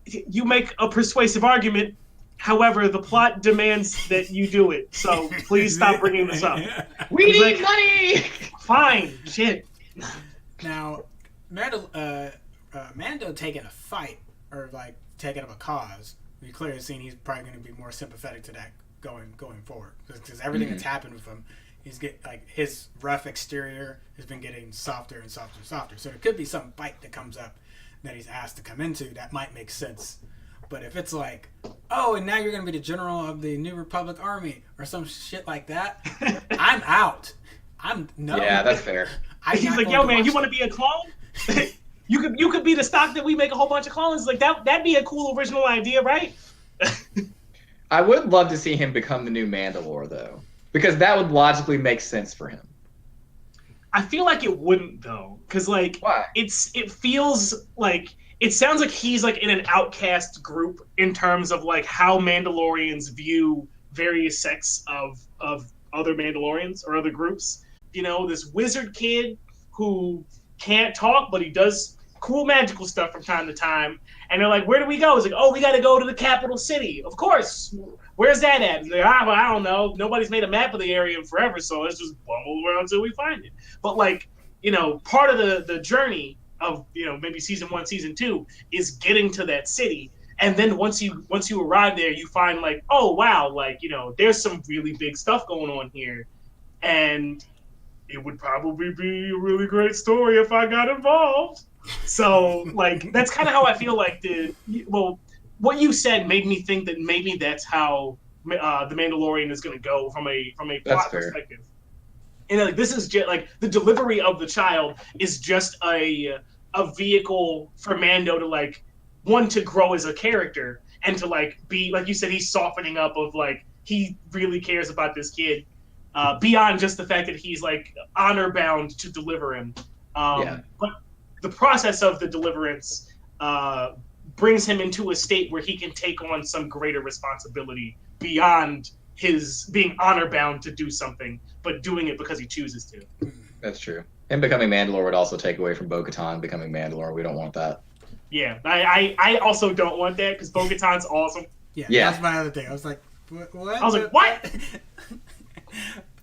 you make a persuasive argument. However, the plot demands that you do it. So please stop bringing this up. We He's need like, money! Fine, shit. Now, Mando taking a fight, or like taking up a cause, we clearly seen he's probably going to be more sympathetic to that going forward, because everything that's happened with him, his rough exterior has been getting softer and softer and softer. So there could be some fight that comes up that he's asked to come into that might make sense. But if it's like, oh, and now you're going to be the general of the New Republic Army or some shit like that, I'm out. Yeah, that's fair. He's like, yo, man, you want to be a clone? You could be the stock that we make a whole bunch of clones. Like that'd be a cool original idea, right? I would love to see him become the new Mandalore, though, because that would logically make sense for him. I feel like it wouldn't though, because like Why? it feels like it sounds like he's like in an outcast group in terms of like how Mandalorians view various sects of other Mandalorians or other groups. You know, this wizard kid who can't talk, but he does cool magical stuff from time to time. And they're like, where do we go? It's like, oh, we got to go to the capital city. Of course. Where's that at? He's like, well, I don't know. Nobody's made a map of the area in forever, so let's just bumble around until we find it. But like, part of the journey of maybe season 1, season 2 is getting to that city. And then once you arrive there, you find like, oh wow, like there's some really big stuff going on here, and it would probably be a really great story if I got involved. So like that's kind of how I feel like what you said made me think that maybe that's how the Mandalorian is going to go from a plot perspective. And like this is just like the delivery of the child is just a vehicle for Mando to like. One, to grow as a character, and to like be like you said, he's softening up of like he really cares about this kid beyond just the fact that he's like honor bound to deliver him. But the process of the deliverance brings him into a state where he can take on some greater responsibility beyond his being honor bound to do something, but doing it because he chooses to. That's true. Him becoming Mandalore would also take away from Bo-Katan becoming Mandalore. We don't want that. Yeah, I also don't want that because Bo-Katan's awesome. Yeah, Yeah. that's my other thing. I was like, what? I was like, what?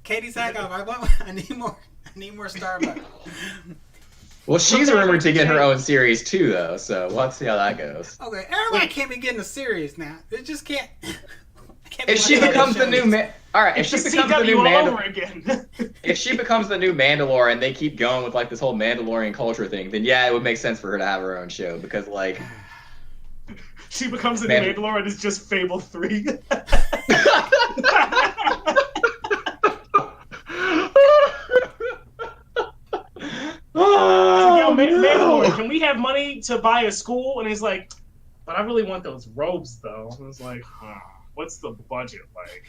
Katie Sackhoff, I need more Starbucks. Well, she's rumored to get her own series too, though. So we'll have to see how that goes. Okay, everybody can't be getting a series now. It just can't. If she becomes the new all right, if she becomes the new Mandalore, if she becomes the new Mandalore and they keep going with like this whole Mandalorian culture thing, then yeah, it would make sense for her to have her own show because like she becomes the new Mandalore and it's just Fable 3. Mandalore, can we have money to buy a school? And he's like, but I really want those robes though. And I was like, what's the budget like?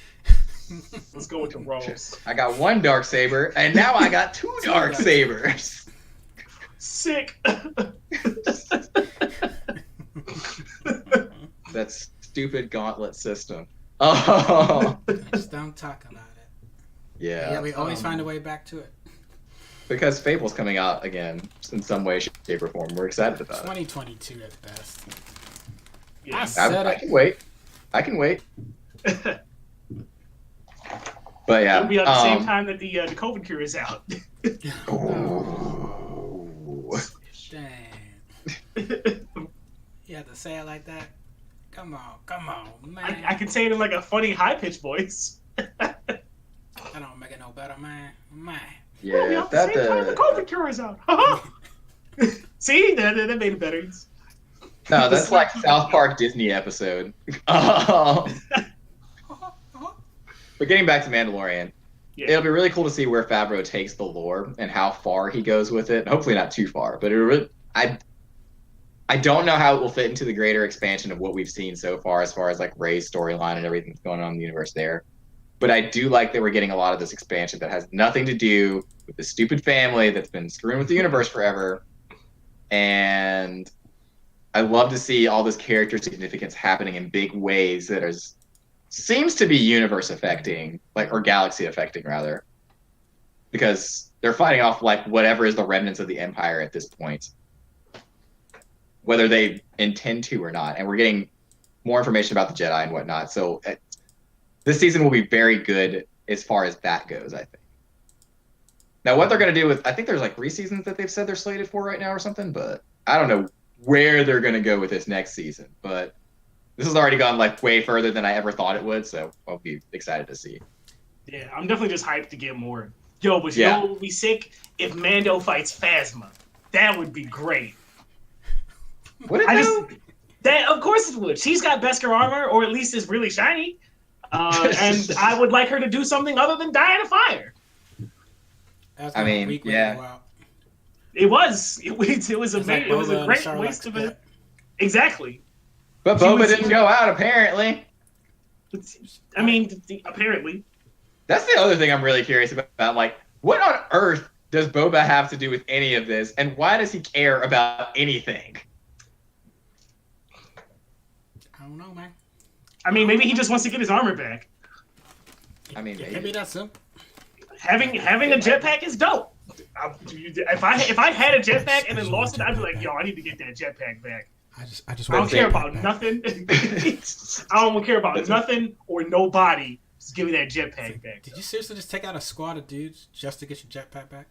Let's go with the robes. I got one dark saber, and now I got two dark sabers. Sick. That stupid gauntlet system. Oh. Just don't talk about it. Yeah. Yeah, we always find a way back to it. Because Fable's coming out again in some way, shape, or form. We're excited about 2022 at best. Yeah. I can wait. I can wait. But yeah, it'll be at the same time that the COVID cure is out. Dang. You have to say it like that? Come on, man. I can say it in like a funny high-pitched voice. That don't make it no better, man. Yeah, at the same time the COVID cure is out. See, that made it better. No, that's like South Park Disney episode. But getting back to Mandalorian, it'll be really cool to see where Favreau takes the lore and how far he goes with it. Hopefully not too far, but I don't know how it will fit into the greater expansion of what we've seen so far as like Rey's storyline and everything that's going on in the universe there. But I do like that we're getting a lot of this expansion that has nothing to do with the stupid family that's been screwing with the universe forever. And I love to see all this character significance happening in big ways that seems to be universe affecting, or galaxy affecting rather, because they're fighting off like whatever is the remnants of the Empire at this point, whether they intend to or not. And we're getting more information about the Jedi and whatnot. So this season will be very good as far as that goes, I think. Now, what they're going to do with, I think there's like 3 seasons that they've said they're slated for right now or something, but I don't know where they're going to go with this next season. But this has already gone like way further than I ever thought it would, so I'll be excited to see. Yeah, I'm definitely just hyped to get more. Yo, but you know what would be sick? If Mando fights Phasma. That would be great. Would it though? That, of course it would. She's got Beskar armor, or at least is really shiny. And I would like her to do something other than die in a fire. I mean, yeah. It was a great waste of it. Exactly. But Boba didn't go out, apparently. I mean, apparently. That's the other thing I'm really curious about. Like, what on earth does Boba have to do with any of this, and why does he care about anything? I don't know, man. I mean, maybe he just wants to get his armor back. I mean, maybe that's simple. Having a jetpack is dope. If I had a jetpack and then lost it, I'd be like, yo, I need to get that jetpack back. I just I don't want care jetpack about back. nothing. I don't care about nothing or nobody. Just give me that jetpack back. Did you seriously just take out a squad of dudes just to get your jetpack back?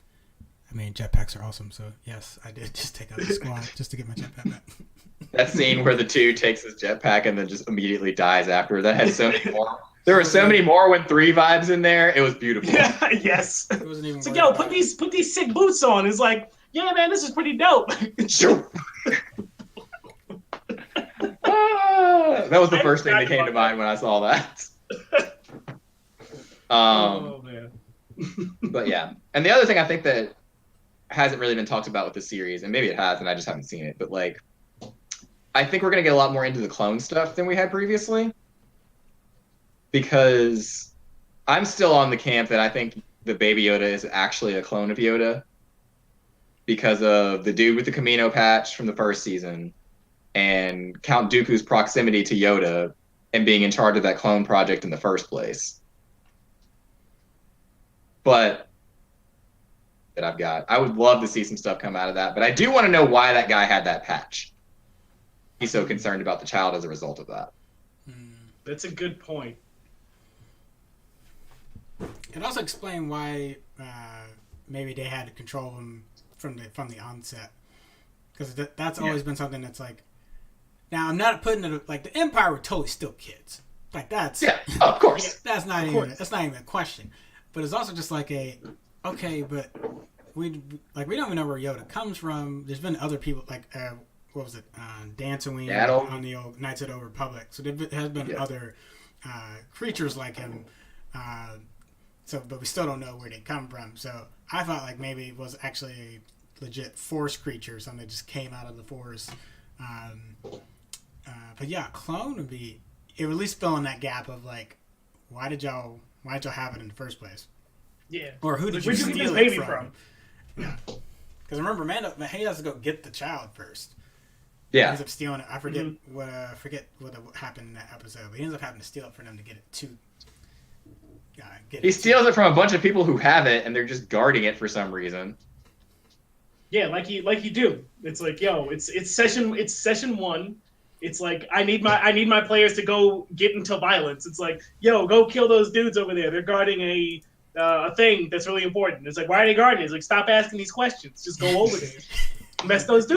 I mean, jetpacks are awesome, so yes, I did just take out a squad just to get my jetpack back. That scene where the dude takes his jetpack and then just immediately dies after. That had so many more. There were so many more when 3 vibes in there. It was beautiful. Yeah, yes. It wasn't even It's like, worth yo, it. put these sick boots on. It's like, yeah, man, this is pretty dope. Sure. That was the first thing that came to mind when I saw that. Oh man. But yeah, and the other thing I think that hasn't really been talked about with the series, and maybe it has, and I just haven't seen it, but like, I think we're gonna get a lot more into the clone stuff than we had previously, because I'm still on the camp that I think the Baby Yoda is actually a clone of Yoda because of the dude with the Camino patch from the first season and Count Dooku's proximity to Yoda and being in charge of that clone project in the first place. But that I've got, I would love to see some stuff come out of that, but I do want to know why that guy had that patch. He's so concerned about the child as a result of that. That's a good point. It also explained why maybe they had to control him from the onset, because that's always been something that's like. Now I'm not putting it like the Empire were totally still kids, like that's Of course. that's not even a question, but it's also just like okay, but we don't even know where Yoda comes from. There's been other people like what was it, Dantooine on the old Knights of the Old Republic, so there has been other creatures like him. So, but we still don't know where they come from. So I thought like maybe it was actually a legit Force creature, something that just came out of the Force. But yeah, clone would be, it would at least fill in that gap of like, why did y'all have it in the first place? Yeah. Or who did Where'd you you get steal this it baby from? Yeah. Because remember, Mando, he has to go get the child first. Yeah. He ends up stealing it. I forget what happened in that episode, but he ends up having to steal it for them to get it to. He steals it from a bunch of people who have it, and they're just guarding it for some reason. Yeah, like you do. It's like, yo, it's session 1. It's like I need my players to go get into violence. It's like, yo, go kill those dudes over there. They're guarding a thing that's really important. It's like, why are they guarding it? It's like, stop asking these questions. Just go over there. Mess those dudes